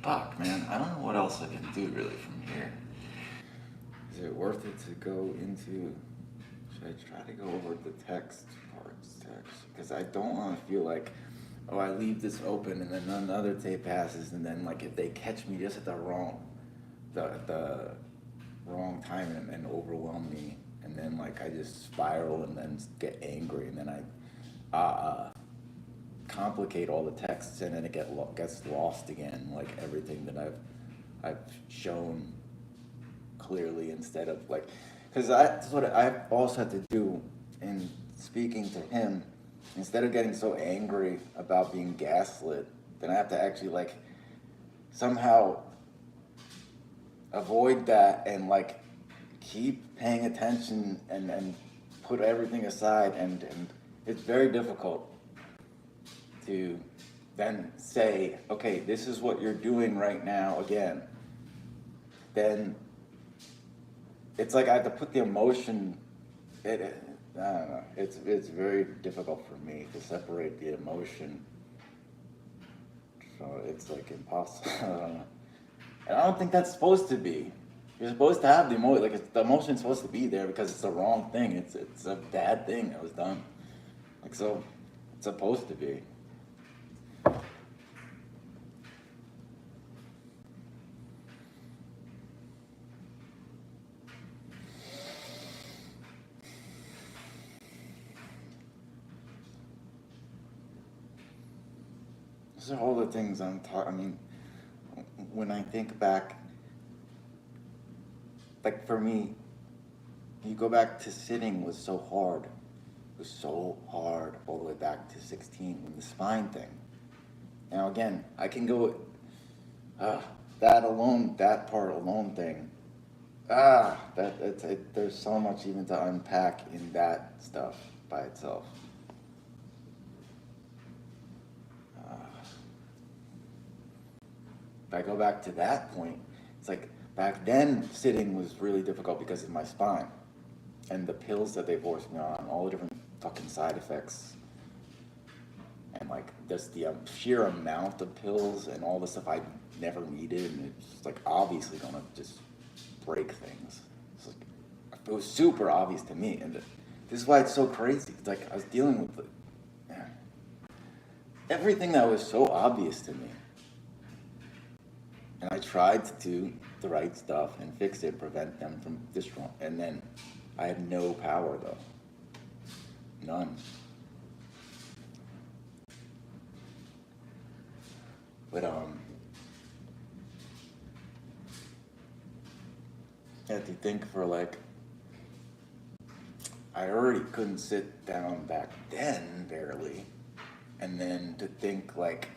Fuck, man, I don't know what else I can do really from here. Is it worth it to go into? Should I try to go over the text parts? Because I don't want to feel like, oh, I leave this open and then another tape passes, and then like if they catch me just at the wrong time and overwhelm me, and then like I just spiral and then get angry, and then I complicate all the texts, and then it gets lost again, like everything that I've shown clearly, instead of like, because that's what I also had to do in speaking to him. Instead of getting so angry about being gaslit, then I have to actually like somehow avoid that and like keep paying attention and put everything aside, and it's very difficult to then say, okay, this is what you're doing right now again. Then it's like I have to put the emotion, I don't know, it's very difficult for me to separate the emotion. So it's like impossible. I don't know. And I don't think that's supposed to be. You're supposed to have the emotion, like the emotion's supposed to be there because it's the wrong thing. It's a bad thing that was done. Like, so it's supposed to be. These are all the things I'm talking. I mean, when I think back, like for me, you go back to sitting was so hard. It was so hard all the way back to 16 with the spine thing. Now again, I can go, that alone, that part alone thing. There's so much even to unpack in that stuff by itself. If I go back to that point, it's like back then sitting was really difficult because of my spine and the pills that they forced me on, all the different fucking side effects, and like just the sheer amount of pills and all the stuff I never needed, and it's like obviously gonna just break things. Like, it was super obvious to me, and this is why it's so crazy. It's like I was dealing with everything that was so obvious to me. And I tried to do the right stuff and fix it, prevent them from destroying. And then I had no power, though. None. But I had to think for like, I already couldn't sit down back then, barely. And then to think like,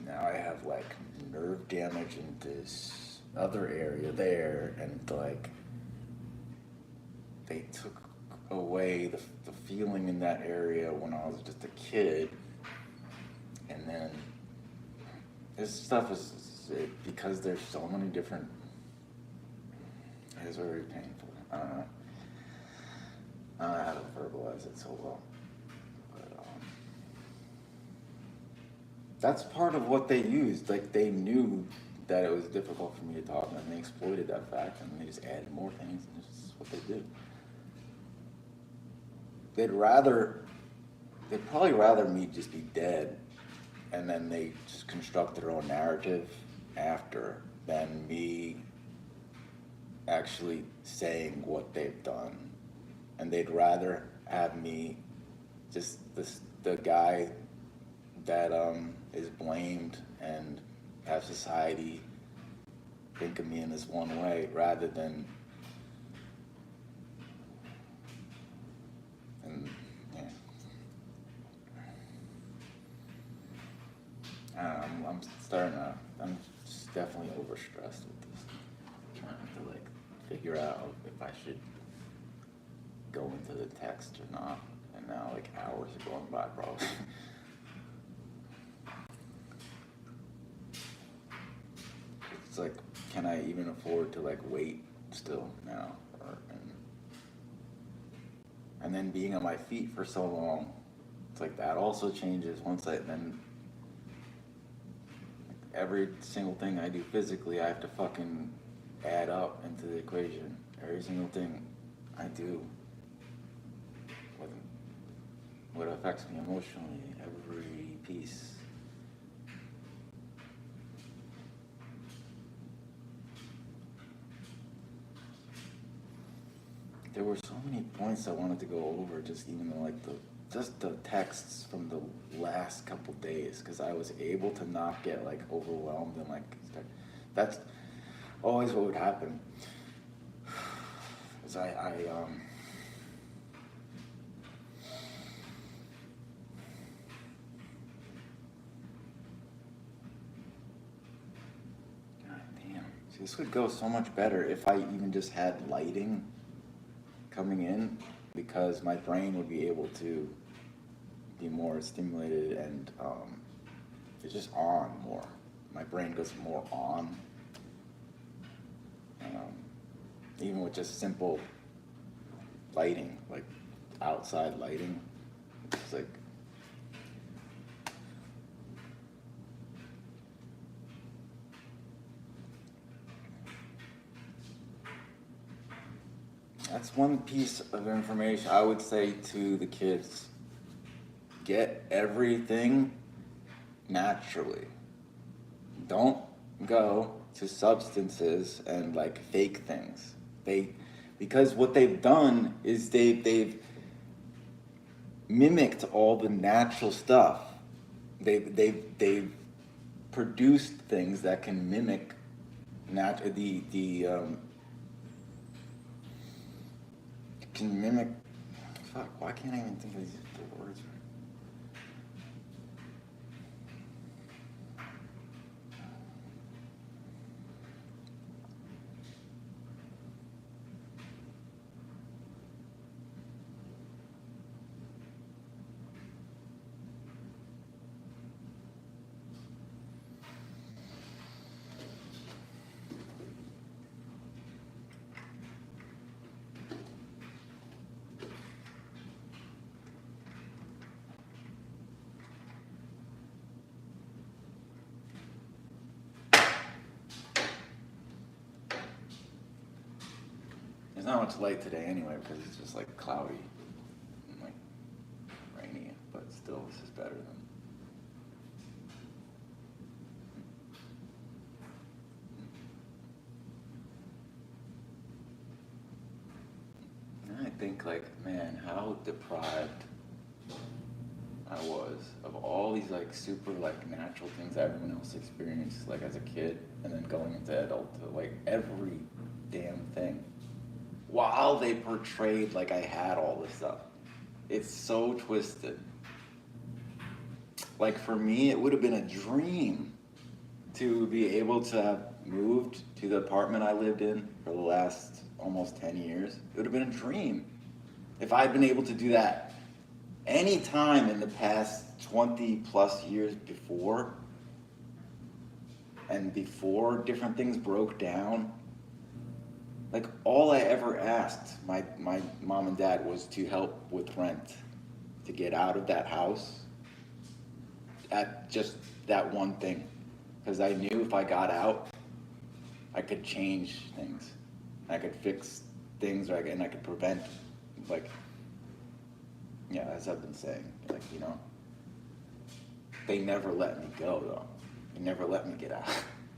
now I have like nerve damage in this other area there, and like they took away the feeling in that area when I was just a kid, and then this stuff is because there's so many different. It's very painful. I don't know. I don't know how to verbalize it so well. That's part of what they used. Like, they knew that it was difficult for me to talk, and they exploited that fact, and they just added more things, and this is what they do. They'd probably rather me just be dead, and then they just construct their own narrative after, than me actually saying what they've done. And they'd rather have me just the guy that is blamed and have society think of me in this one way, rather than I'm just definitely overstressed with this. I'm trying to like figure out if I should go into the text or not, and now like hours are going by probably. It's like, can I even afford to like wait still now? And then being on my feet for so long, it's like that also changes once then every single thing I do physically, I have to fucking add up into the equation. Every single thing I do, what affects me emotionally, every piece. There were so many points I wanted to go over, just even like the texts from the last couple days, because I was able to not get like overwhelmed and like that's always what would happen. Cause God damn. See, this would go so much better if I even just had lighting coming in, because my brain would be able to be more stimulated and it's just on more. My brain goes more on. Even with just simple lighting, like outside lighting, it's like that's one piece of information I would say to the kids. Get everything naturally. Don't go to substances and like fake things. Because what they've done is they've mimicked all the natural stuff. They've produced things that can mimic can mimic. Fuck, why can't I even think of the words right? There's not much light today anyway, because it's just like cloudy and like rainy, but still this is better than. I think like, man, how deprived I was of all these like super like natural things that everyone else experienced like as a kid, and then going into adulthood, like every damn thing, while they portrayed like I had all this stuff. It's so twisted. Like for me, it would have been a dream to be able to have moved to the apartment I lived in for the last almost 10 years. It would have been a dream if I'd been able to do that any time in the past 20 plus years before, and before different things broke down. Like all I ever asked my mom and dad was to help with rent, to get out of that house, at just that one thing. Because I knew if I got out, I could change things. I could fix things, and I could prevent, like, yeah, as I've been saying, like, you know, they never let me go though. They never let me get out.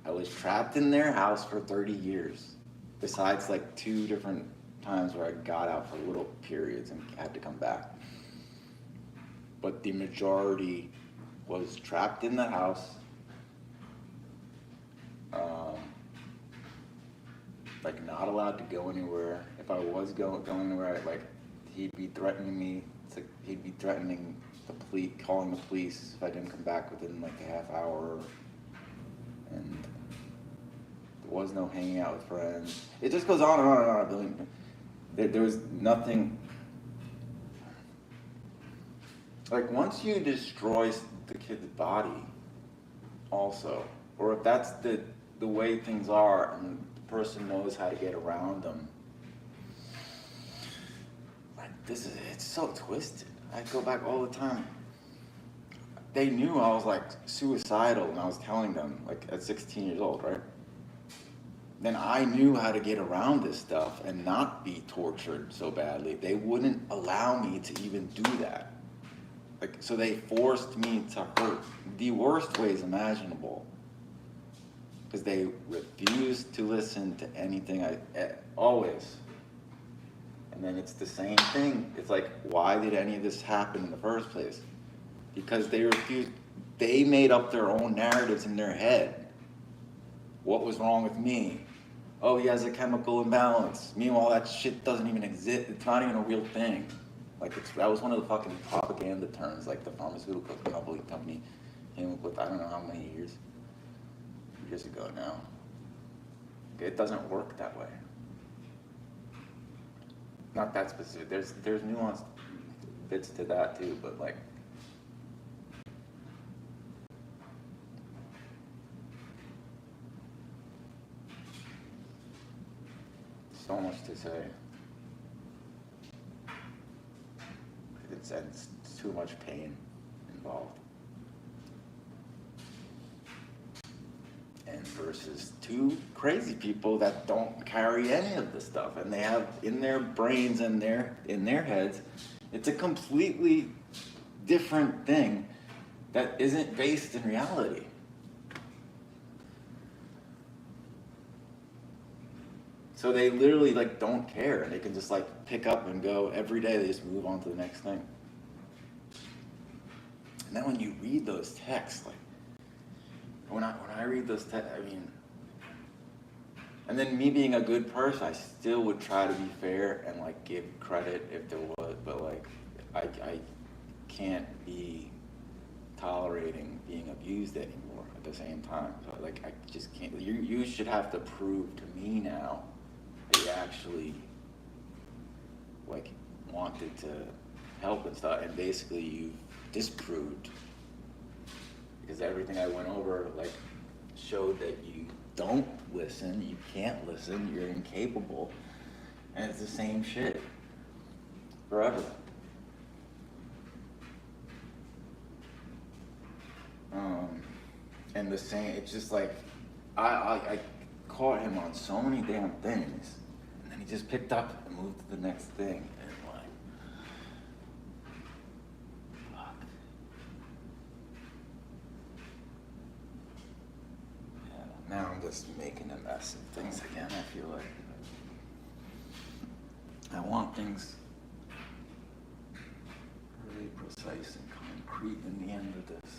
I was trapped in their house for 30 years. Besides like 2 different times where I got out for little periods and had to come back. But the majority was trapped in the house. Like not allowed to go anywhere. If I was going anywhere, like he'd be threatening me. He'd be threatening the police, calling the police if I didn't come back within like a half hour. And there was no hanging out with friends. It just goes on and on and on. Believe me. There was nothing. Like once you destroy the kid's body, also, or if that's the way things are, and the person knows how to get around them. Like it's so twisted. I go back all the time. They knew I was like suicidal when I was telling them, like at 16 years old, right? Then I knew how to get around this stuff and not be tortured so badly. They wouldn't allow me to even do that. Like, so they forced me to hurt the worst ways imaginable. Because they refused to listen to anything always. And then it's the same thing. It's like, why did any of this happen in the first place? Because they refused, they made up their own narratives in their head. What was wrong with me? Oh, he has a chemical imbalance. Meanwhile, that shit doesn't even exist. It's not even a real thing. Like, that was one of the fucking propaganda terms, like the pharmaceutical company came up with, I don't know how many years ago now. It doesn't work that way. Not that specific. There's nuanced bits to that too, but like, so much to say. It's too much pain involved. And versus two crazy people that don't carry any of the stuff, and they have in their brains and in their heads, it's a completely different thing that isn't based in reality. So they literally like don't care, and they can just like pick up and go every day. They just move on to the next thing. And then when you read those texts, like when I read those texts, I mean, and then me being a good person, I still would try to be fair and like give credit if there was, but like I can't be tolerating being abused anymore at the same time. So like I just can't. You should have to prove to me now that you actually like wanted to help and stuff, and basically you disproved, because everything I went over like showed that you don't listen, you can't listen, you're incapable, and it's the same shit forever. And the same, it's just like I caught him on so many damn things, and then he just picked up and moved to the next thing, and like, fuck. Yeah, now I'm just making a mess of things again. I feel like I want things really precise and concrete in the end of this.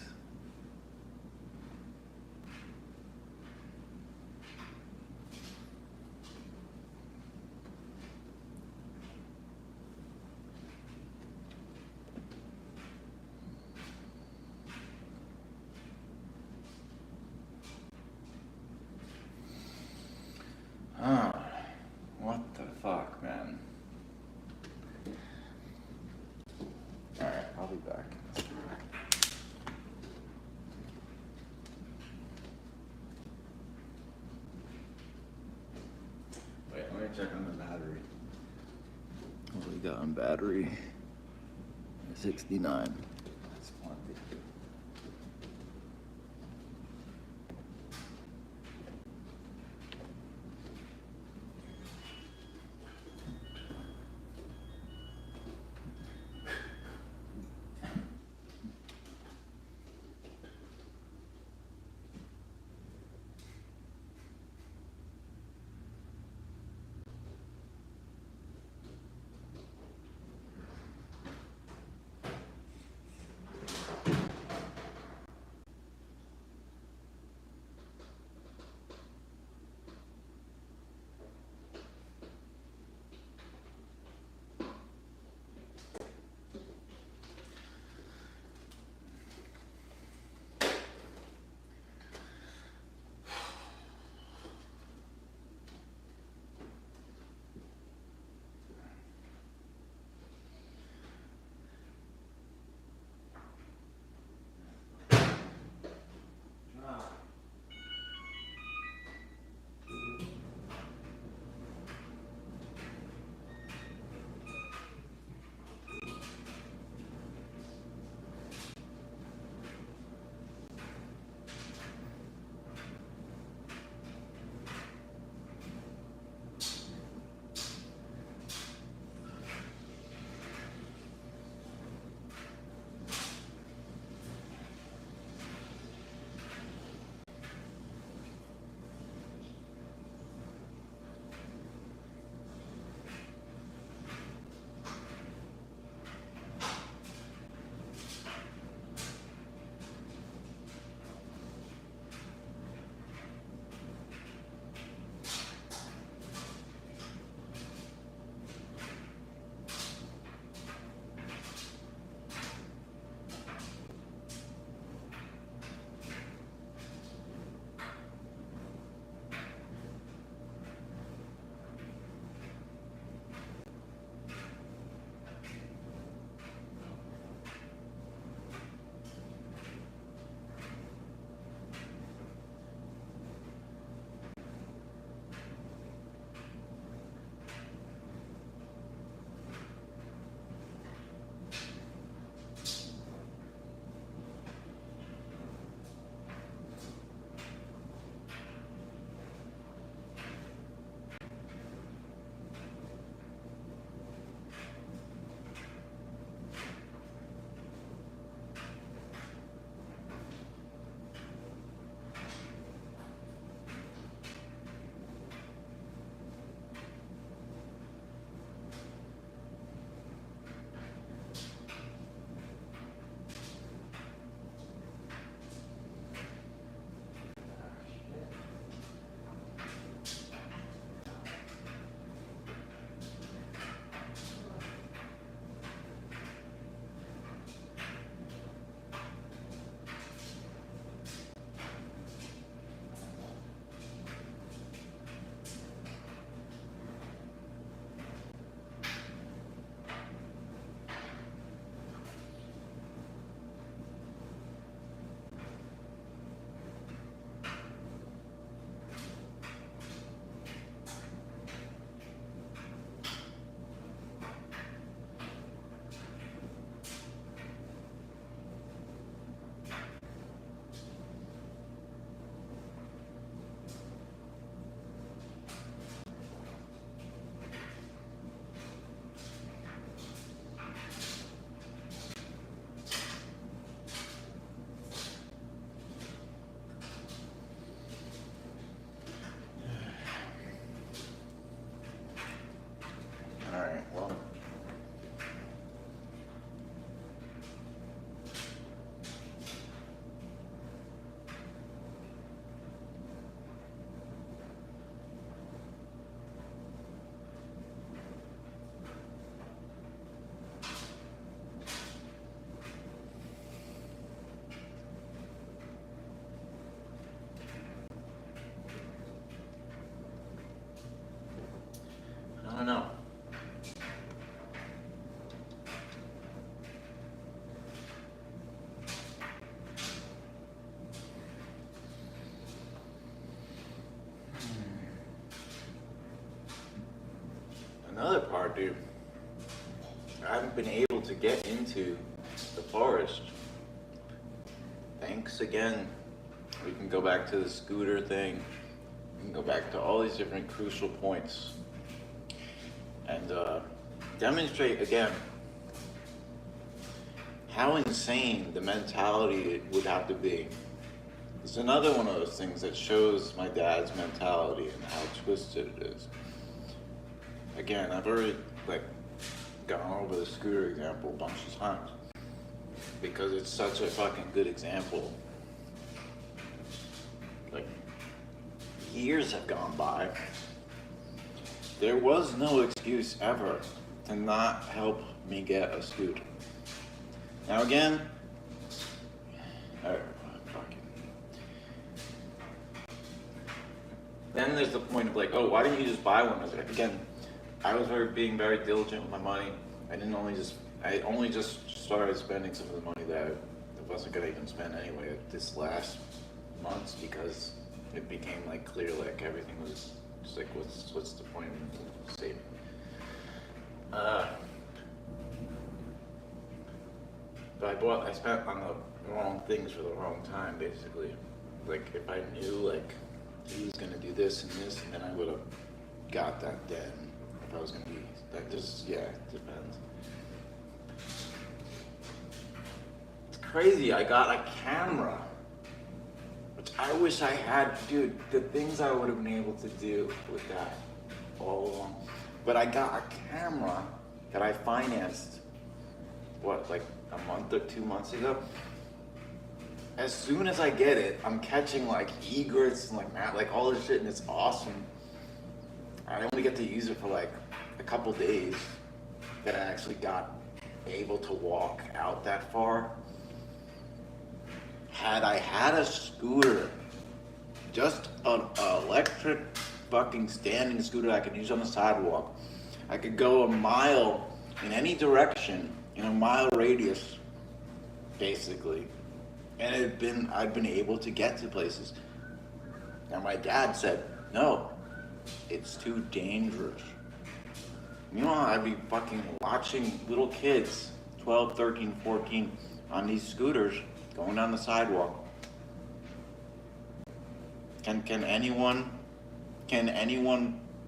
What the fuck, man? Alright, I'll be back. Wait, let me check on the battery. What we got on battery? 69. That's plenty. another part, dude, I haven't been able to get into the forest. Thanks again. We can go back to the scooter thing. We can go back to all these different crucial points and demonstrate again how insane the mentality would have to be. It's another one of those things that shows my dad's mentality and how twisted it is. Again, I've already gone over the scooter example a bunch of times because it's such a fucking good example. Years have gone by. There was no excuse ever to not help me get a scooter. Now again, then there's the point of oh, why didn't you just buy one? Again, I was being very diligent with my money. I only just started spending some of the money that I wasn't gonna even spend anyway this last months because it became clear everything was just what's the point of saving? But I spent on the wrong things for the wrong time, basically. If I knew he was gonna do this and this, and then I would have got that then. If I was gonna be it depends. It's crazy. I got a camera, which I wish I had, dude. The things I would have been able to do with that all along. But I got a camera that I financed, a month or 2 months ago. As soon as I get it, I'm catching egrets and all this shit, and it's awesome. I only get to use it for a couple days that I actually got able to walk out that far. Had I had a scooter, just an electric fucking standing scooter I could use on the sidewalk, I could go a mile in any direction in a mile radius, basically. And I'd been able to get to places. Now my dad said, no, it's too dangerous. I'd be fucking watching little kids, 12, 13, 14, on these scooters going down the sidewalk. Can anyone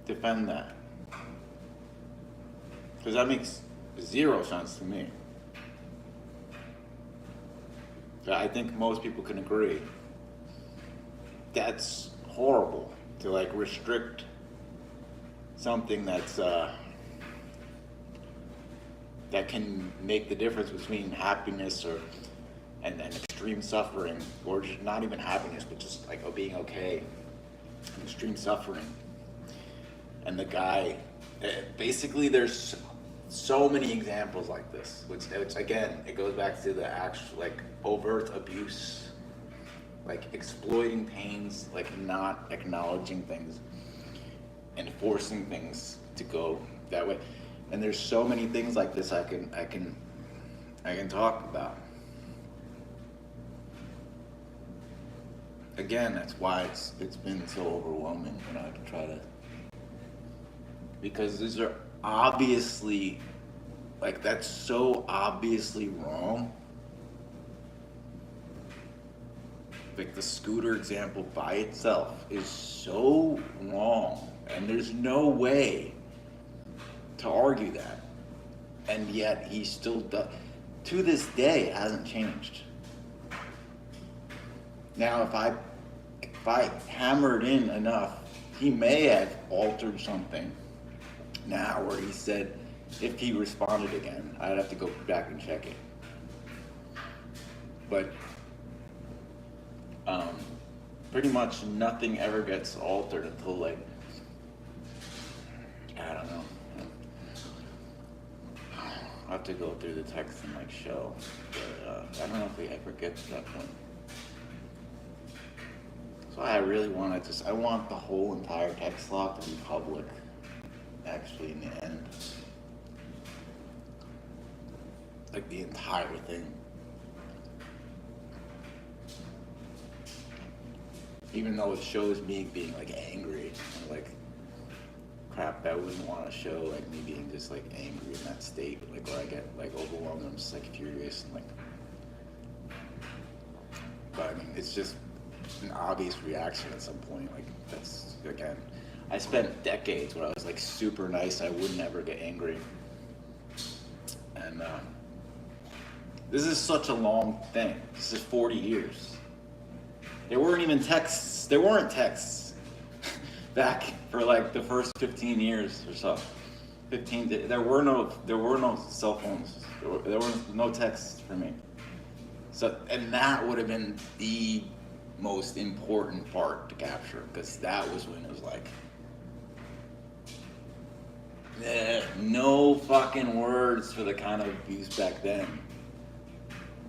defend that? Because that makes zero sense to me. I think most people can agree. That's horrible to restrict something that's that can make the difference between happiness and extreme suffering, or just not even happiness, but just being okay, and extreme suffering. And the guy, basically, there's so many examples like this, which again, it goes back to the actual overt abuse, exploiting pains, not acknowledging things and forcing things to go that way. And there's so many things like this I can talk about. Again, that's why it's been so overwhelming to try to, because these are obviously, that's so obviously wrong. The scooter example by itself is so wrong, and there's no way to argue that. And yet he still does. To this day, it hasn't changed. Now, if I hammered in enough, he may have altered something now where he said if he responded again, I'd have to go back and check it. But pretty much nothing ever gets altered until I don't know. I'll have to go through the text and show, but I don't know if we ever get to that point. So I really want I want the whole entire text log to be public, actually, in the end. The entire thing. Even though it shows me being angry, crap, I wouldn't want to show like me being just like angry in that state, like where I get like overwhelmed and I'm just like furious and like. But I mean, it's just an obvious reaction at some point. Like that's again, I spent decades where I was like super nice. I would never get angry, and this is such a long thing. This is 40 years. There weren't even texts. There weren't texts back for like the first 15 years or so. 15. There were no cell phones. There were no texts for me. So, and that would have been the most important part to capture, because that was when it was like, no fucking words for the kind of abuse back then,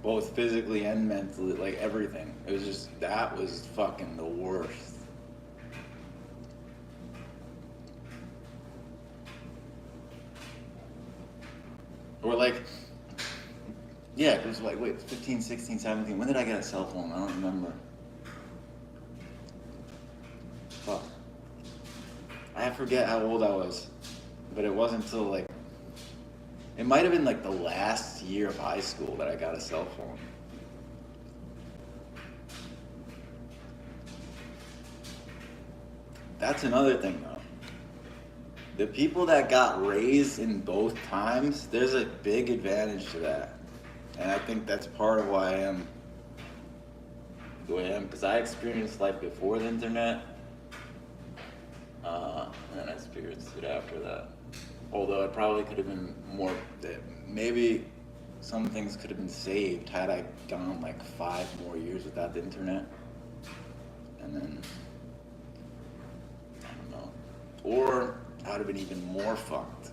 both physically and mentally, like everything. It was just, that was fucking the worst. Or like, yeah, it was like, wait, 15, 16, 17. When did I get a cell phone? I don't remember. Fuck. I forget how old I was. But it wasn't until like, it might have been like the last year of high school that I got a cell phone. That's another thing though. The people that got raised in both times, there's a big advantage to that. And I think that's part of why I am the way I am, because I experienced life before the internet, and then I experienced it after that. Although it probably could have been more, maybe some things could have been saved had I gone like 5 more years without the internet. And then, I don't know. Or I would have been even more fucked.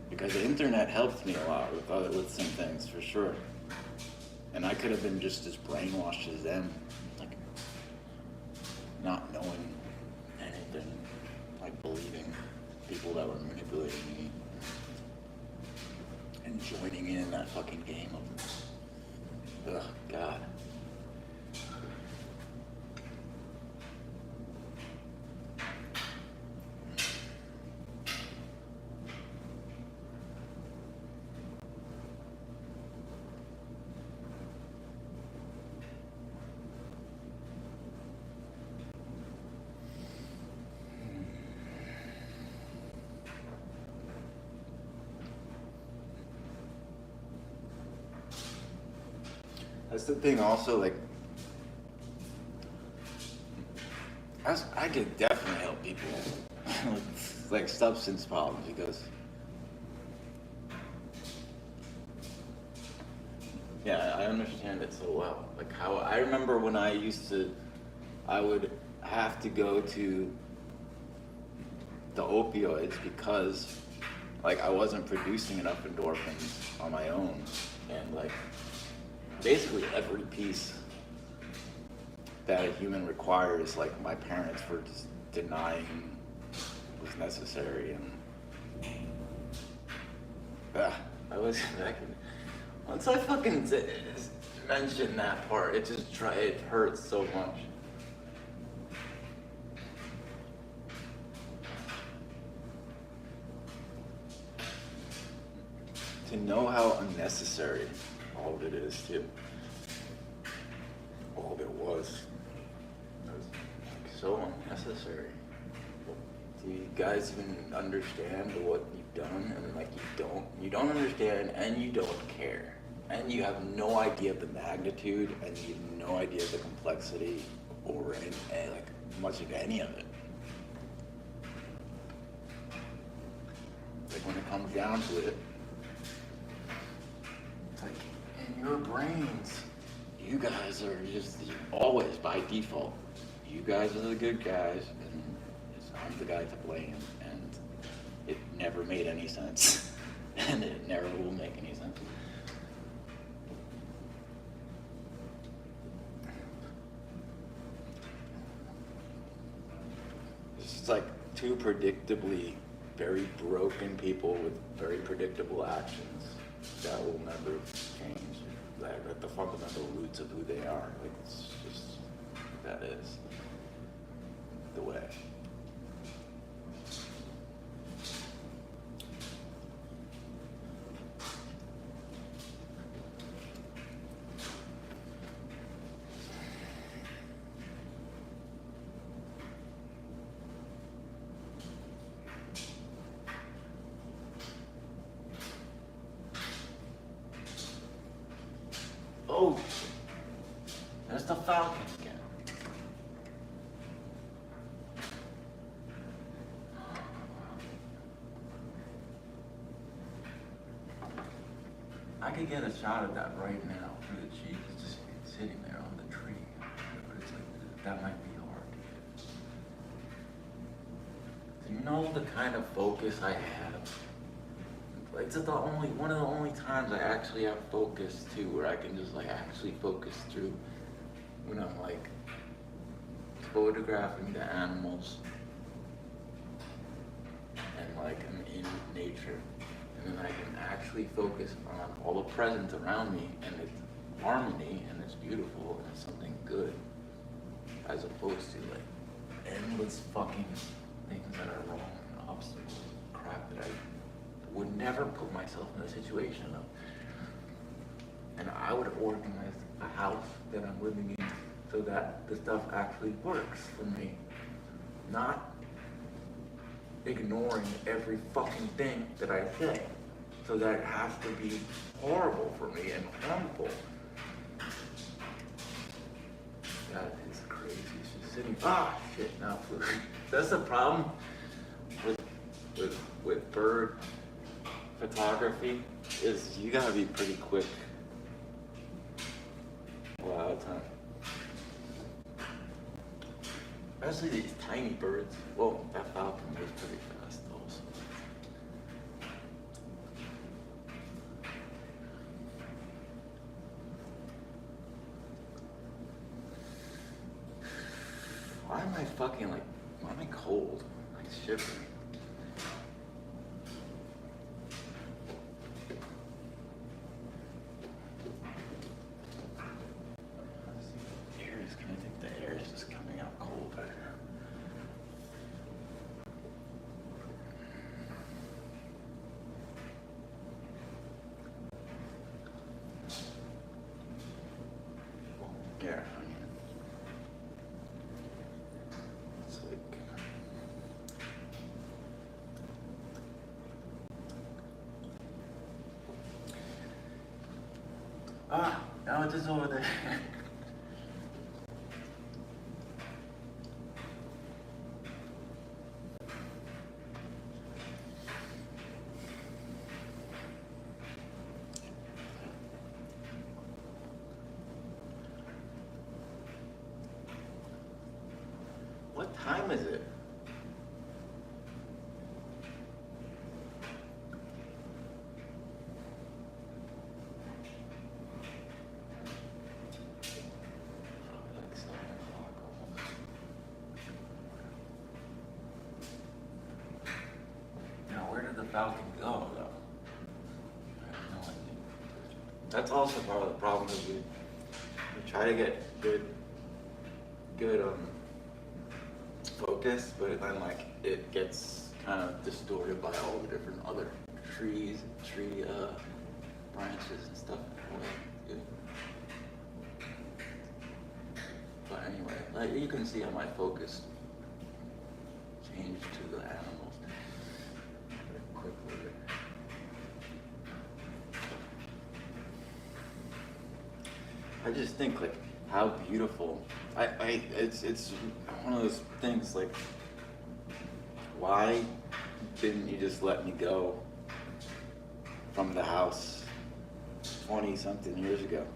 Because the internet helped me a lot with some things, for sure. And I could have been just as brainwashed as them, like not knowing anything, like believing people that were manipulating me and joining in that fucking game of, ugh, God. That's the thing also, like, I could definitely help people with, like, substance problems, because, yeah, I understand it so well. Like, how, I remember when I would have to go to the opioids because, like, I wasn't producing enough endorphins on my own, and, like, basically every piece that a human requires, like my parents were just denying was necessary, and I was like, once I fucking mentioned that part, it hurts so much. To know how unnecessary all of it is too. All of it was. It was like so unnecessary. Do you guys even understand what you've done? And like you don't understand, and you don't care. And you have no idea of the magnitude, and you have no idea of the complexity or any, like much of any of it. Like when it comes down to it, it's like in your brains, you guys are just always by default. You guys are the good guys, and I'm the guy to blame, and it never made any sense, and it never will make any sense. It's like two predictably very broken people with very predictable actions that will never change. Like at the fundamental roots of who they are. Like it's just, that is the way. Oh, there's the Falcon again. I could get a shot of that right now through the cheek. It's just sitting there on the tree. But it's like, that might be hard to get. You know the kind of focus I have? Like, it's one of the only times I actually have focus too, where I can just like actually focus through when I'm like photographing the animals and like I'm in nature. And then I can actually focus on all the presence around me, and it's harmony, and it's beautiful, and it's something good, as opposed to like endless fucking things that are wrong and obstacles, crap that I would never put myself in a situation of. And I would organize a house that I'm living in so that the stuff actually works for me, not ignoring every fucking thing that I say, so that it has to be horrible for me and harmful. That is crazy. She's sitting. Shit! Now, that's the problem with bird photography, is you gotta be pretty quick a lot of time. Especially these tiny birds. Well, that falcon moves pretty fast also. Why am I fucking like, why am I cold? I'm like shivering. I think the air is just coming out cold right now. Yeah, I mean, it's like, now it's just over there. What time is it? Like 7 o'clock almost. Now, where did the Falcon go, though? I have no idea. That's also part of the problem is we try to get good focus, but then like it gets kind of distorted by all the different other tree branches and stuff. But anyway, like you can see how my focus changed to the animals very quickly. I just think like how beautiful. It's one of those things like, why didn't you just let me go from the house 20 something years ago?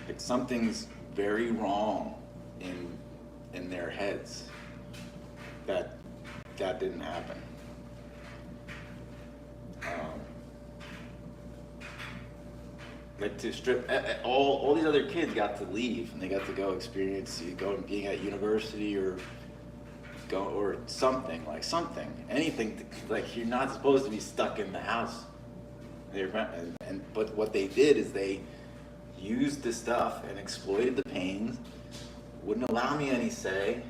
Like something's very wrong in their heads that didn't happen. Like to strip all these other kids got to leave and they got to go experience being at university or something anything like you're not supposed to be stuck in the house. But what they did is they used the stuff and exploited the pains, wouldn't allow me any say.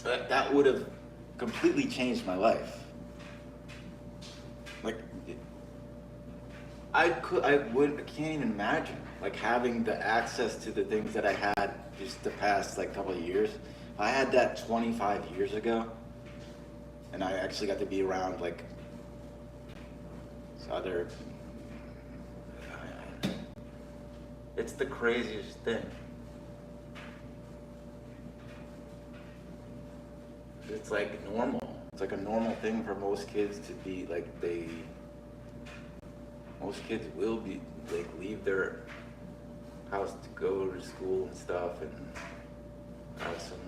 That would have completely changed my life. Like, I can't even imagine like having the access to the things that I had just the past like couple of years. If I had that 25 years ago, and I actually got to be around like other, it's the craziest thing. It's like normal. It's like a normal thing for most kids to be like most kids will be like leave their house to go to school and stuff and have some.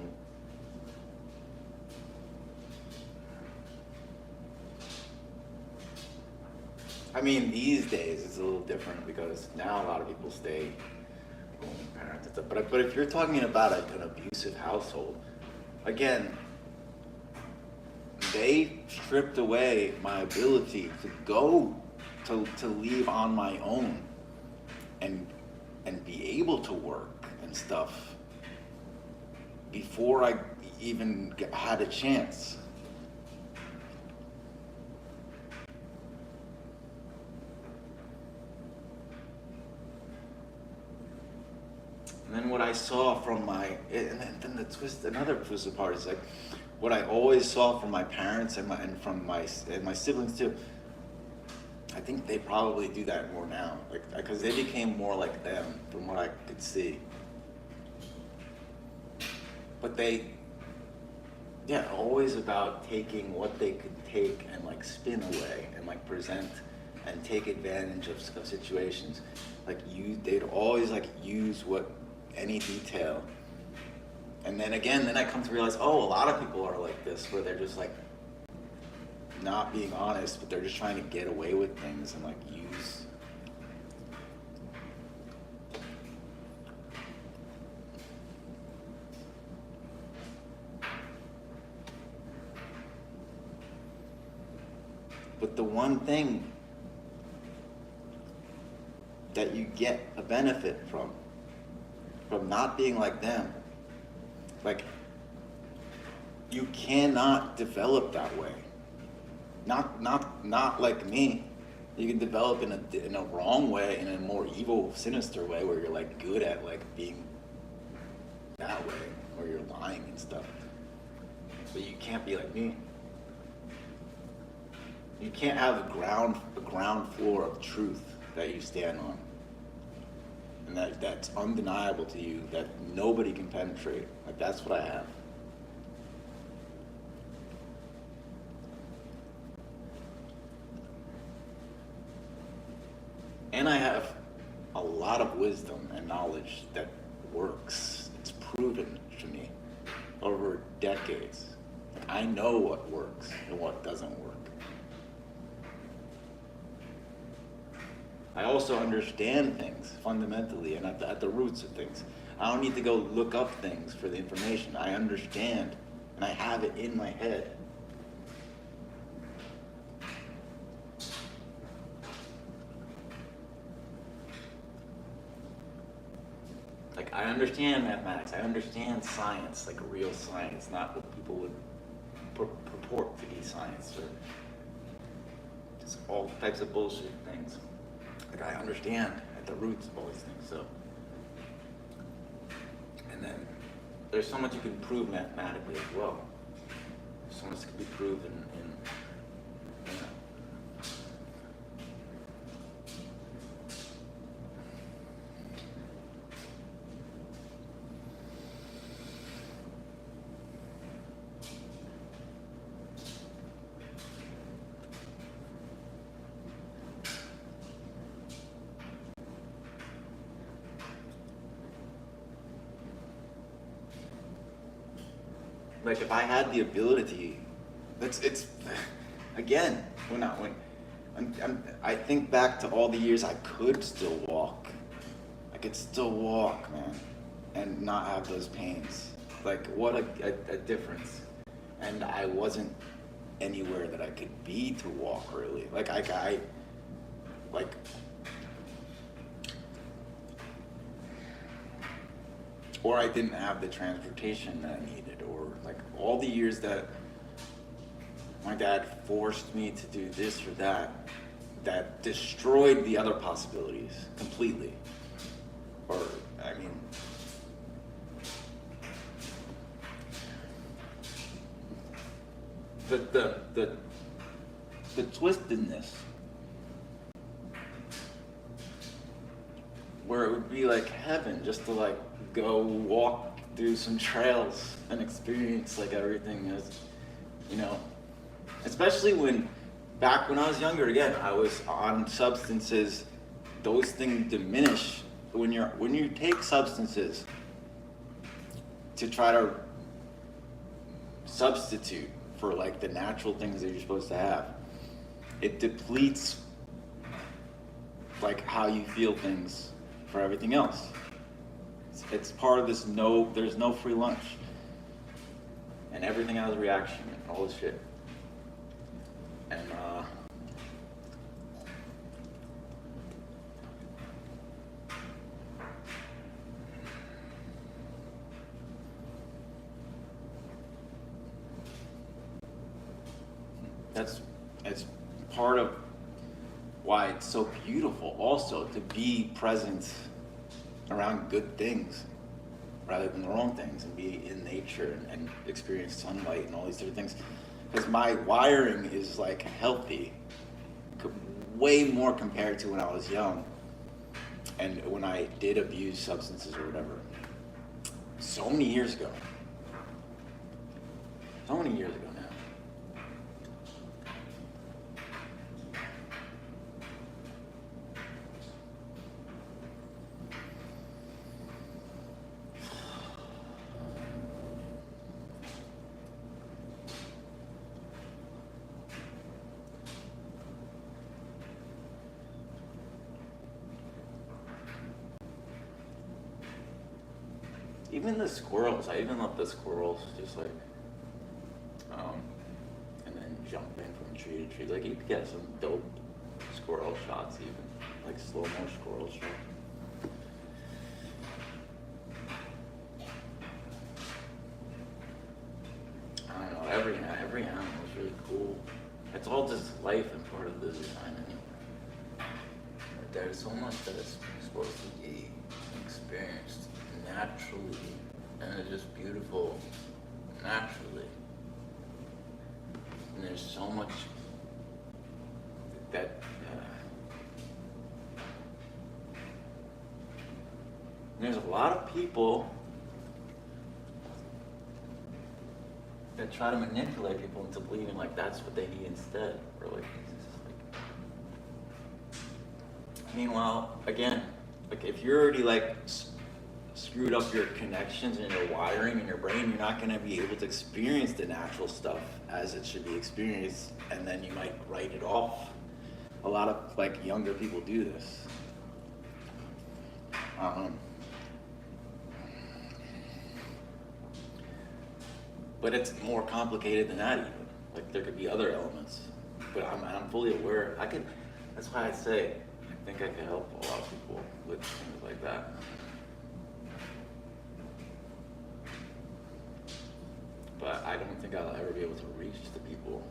I mean, these days it's a little different because now a lot of people stay home with parents and stuff. But if you're talking about an abusive household, again, they stripped away my ability to go to leave on my own and be able to work and stuff before I even had a chance. And then what I saw from and then another twisted part is like, what I always saw from my parents and my siblings too. I think they probably do that more now, like because they became more like them from what I could see. But always about taking what they could take and like spin away and like present and take advantage of situations. Like they'd always like use any detail. And then I come to realize, a lot of people are like this, where they're just like not being honest, but they're just trying to get away with things and like use. But the one thing that you get a benefit from not being like them, like, you cannot develop that way. Not like me. You can develop in a wrong way, in a more evil, sinister way, where you're like good at like being that way, or you're lying and stuff. But you can't be like me. You can't have a ground floor of truth that you stand on, and that's undeniable to you, that nobody can penetrate. Like, that's what I have. And I have a lot of wisdom and knowledge that works. It's proven to me over decades. Like, I know what works and what doesn't work. I also understand things fundamentally and at the roots of things. I don't need to go look up things for the information. I understand, and I have it in my head. Like, I understand mathematics, I understand science, like real science, not what people would purport to be science, or just all types of bullshit things. Like, I understand at the roots of all these things, so. And then there's so much you can prove mathematically as well. So much can be proven in like, if I had the ability, it's again, I think back to all the years I could still walk. I could still walk, man, and not have those pains. Like, what a difference. And I wasn't anywhere that I could be to walk, really. Like, or I didn't have the transportation that I needed, or like all the years that my dad forced me to do this or that destroyed the other possibilities completely. or I mean, the twistedness, where it would be like heaven just to like go walk through some trails and experience like everything as, you know, especially back when I was younger, again, I was on substances. Those things diminish when you take substances to try to substitute for like the natural things that you're supposed to have. It depletes like how you feel things for everything else. It's part of this there's no free lunch. And everything has a reaction and all this shit. And it's part of why it's so beautiful also to be present around good things rather than the wrong things, and be in nature and experience sunlight and all these different things. Because my wiring is like healthy, way more compared to when I was young and when I did abuse substances or whatever. So many years ago now. Even the squirrels, I even let the squirrels just like, and then jump in from tree to tree. Like you could get some dope squirrel shots even, like slow-mo squirrel shots. I don't know, every animal is really cool. It's all just life and part of the design anyway. There's so much that is supposed to be experienced naturally, and it's just beautiful naturally. And there's so much that there's a lot of people that try to manipulate people into believing like that's what they need instead, or like, meanwhile, again, like if you're already like screwed up your connections and your wiring in your brain, you're not going to be able to experience the natural stuff as it should be experienced, and then you might write it off. A lot of like younger people do this. But it's more complicated than that even. Like there could be other elements, but I'm fully aware. That's why I say I think I can help a lot of people with things like that. But I don't think I'll ever be able to reach the people.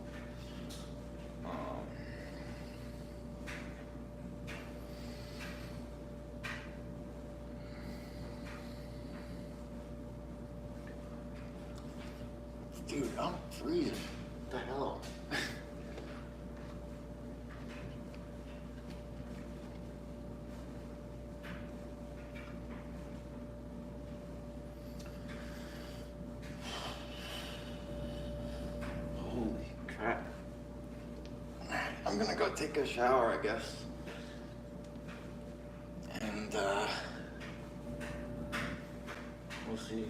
Dude, I'm freezing. What the hell? I'm gonna go take a shower, I guess. And, we'll see.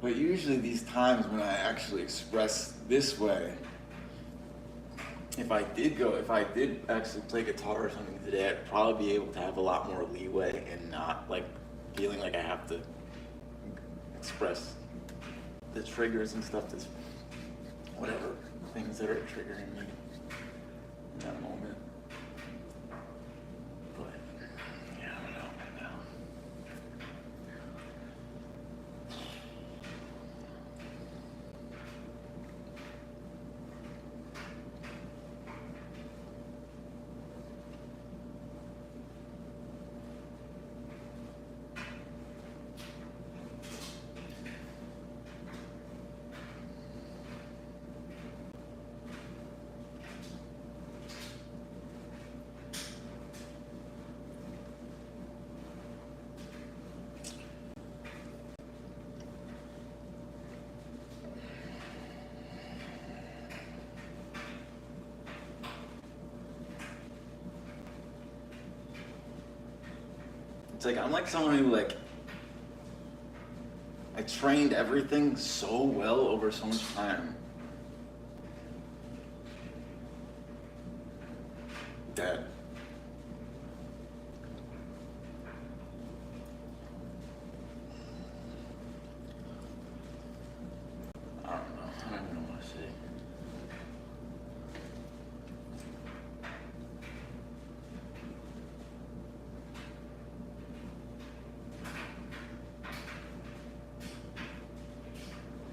But usually these times when I actually express this way, if I did actually play guitar or something today, I'd probably be able to have a lot more leeway and not like feeling like I have to express the triggers and stuff, that's whatever things that are triggering me in that moment. But yeah, I don't know right now. like I'm like someone who like I trained everything so well over so much time that I don't know. I don't even know what to say.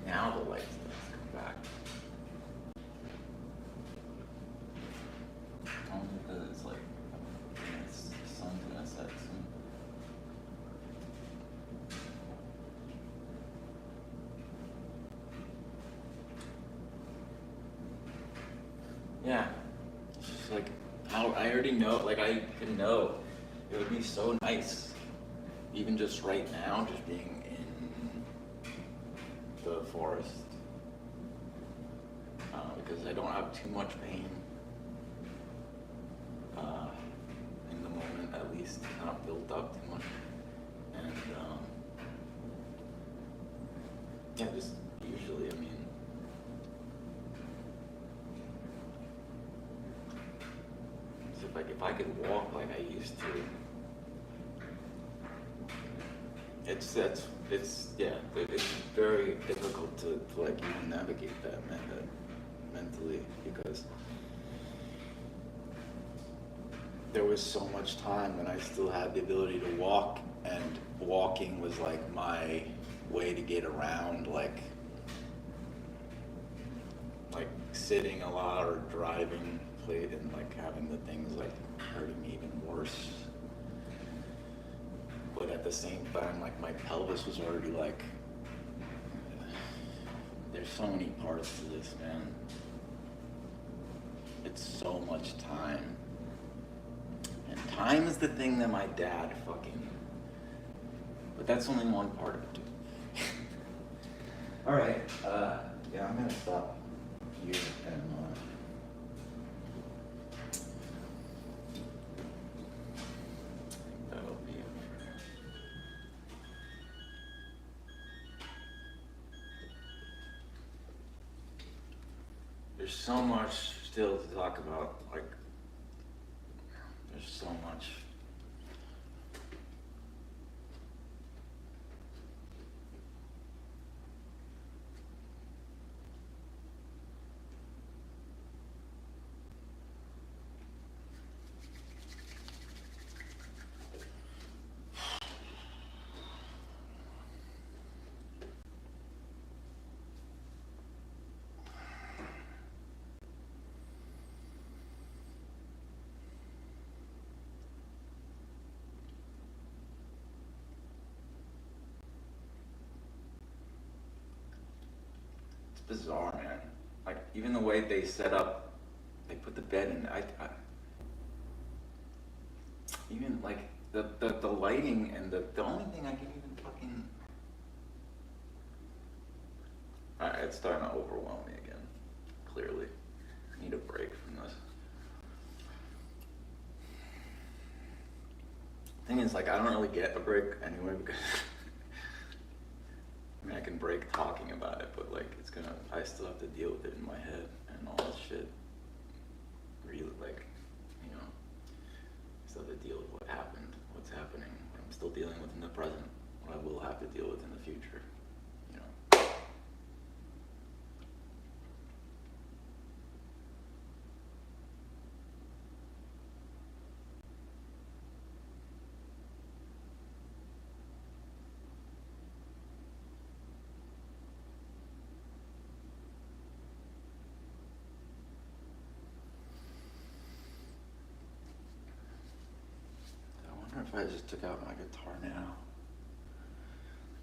Now the lights come back. Only because it's like the sun's gonna set soon. Yeah, it's just like how I already know. Like I can know it would be so nice, even just right now, just being in the forest, because I don't have too much pain. In the moment, at least, not built up too much, and yeah, just usually, I mean. Like if I could walk like I used to, it's very difficult to like even navigate that mentally, because there was so much time when I still had the ability to walk, and walking was like my way to get around, like sitting a lot or driving played, and like having the things like hurting me even worse. But at the same time, like my pelvis was already like, there's so many parts to this, man. It's so much time. And time is the thing that my dad fucking, but that's only one part of it too. All right, yeah, I'm gonna stop here and that'll be it. There's so much still to talk about, like, there's so much. It's bizarre, man. Like, even the way they set up, they put the bed in, I even like the lighting, and the only thing I can even fucking, it's starting to overwhelm me again, clearly. I need a break from this. Thing is, like, I don't really get a break anyway, because I mean, I can break talking about it, but like, I still have to deal with it in my head and all this shit. Really, like, you know, I still have to deal with what happened, what's happening, what I'm still dealing with in the present, what I will have to deal with in the future, you know. I wonder if I just took out my guitar now.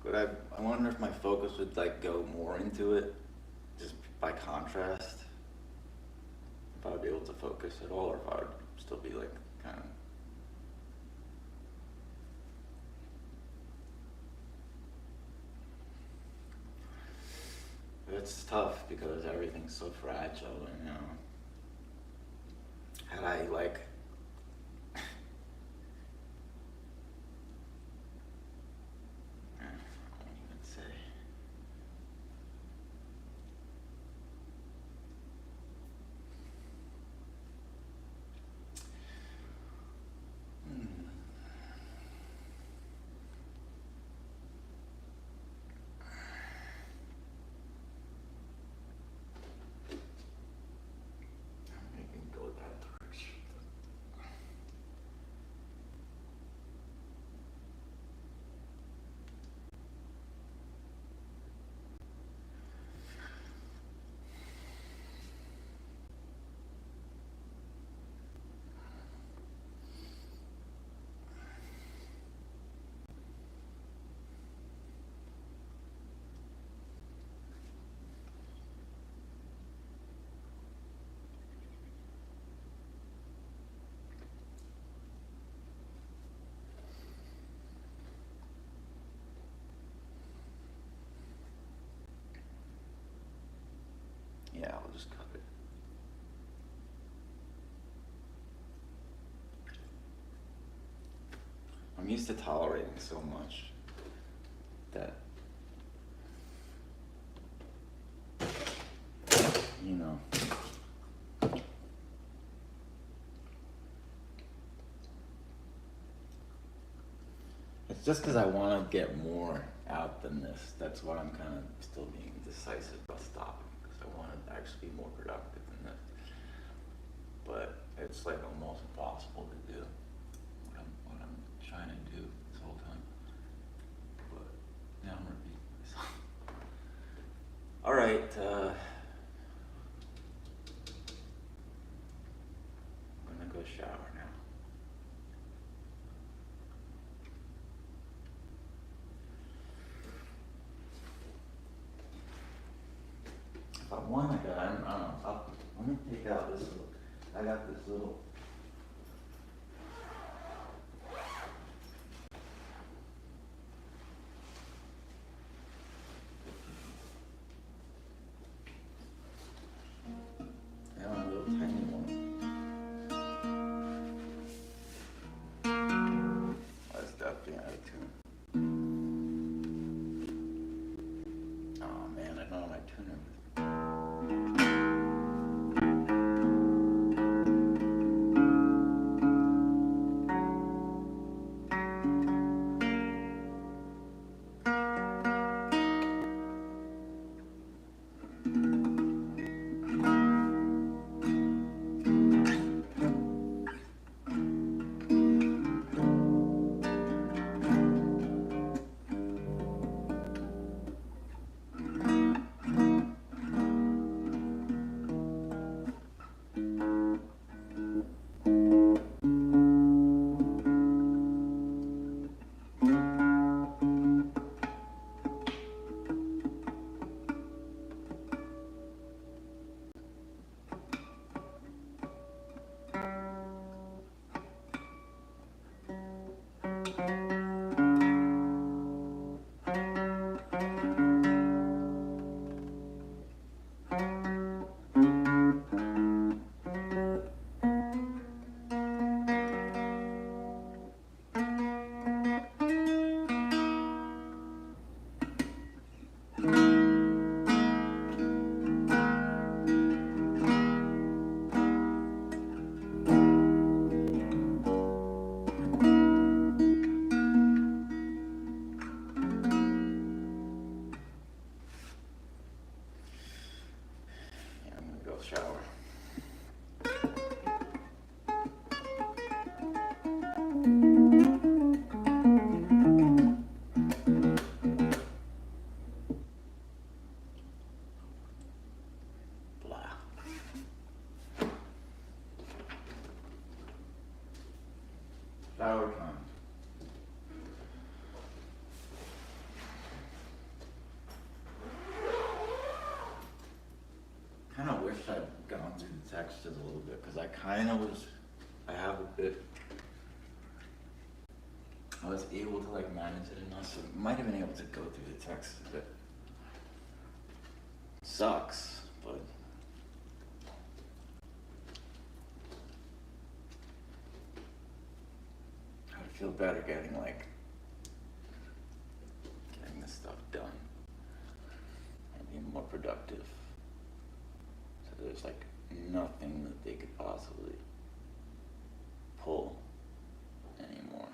But I wonder if my focus would like go more into it, just by contrast. If I would be able to focus at all, or if I would still be like kind of. It's tough because everything's so fragile, you know. Had I like Yeah, I'll just cut it. I'm used to tolerating so much that, you know, it's just because I want to get more out than this. That's why I'm kind of still being decisive about stopping, because I want to actually be more productive than this. But it's like almost impossible to do what I'm trying to do this whole time. But now I'm repeating myself. All right. I'm gonna go shower now. If I want, I don't know. Let me take out this little. I got this little. I got a little tiny one. That's definitely out of tune. Oh man, I don't know my tuner. Yeah, I'm gonna go shower. Blah. Shower time. Kind of wish I'd gone through the textures a little bit, because I have a bit, I was able to like manage it enough, so might have been able to go through the text a bit. Sucks, but I would feel better getting this stuff done and being more productive. So there's like nothing that they could possibly pull anymore.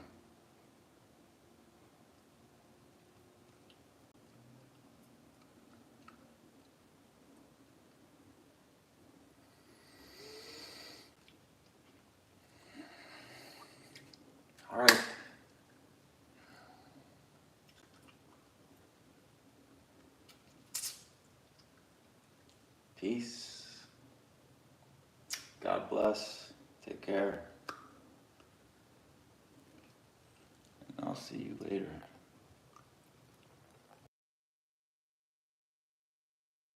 All right. Peace. God bless. Take care. And I'll see you later.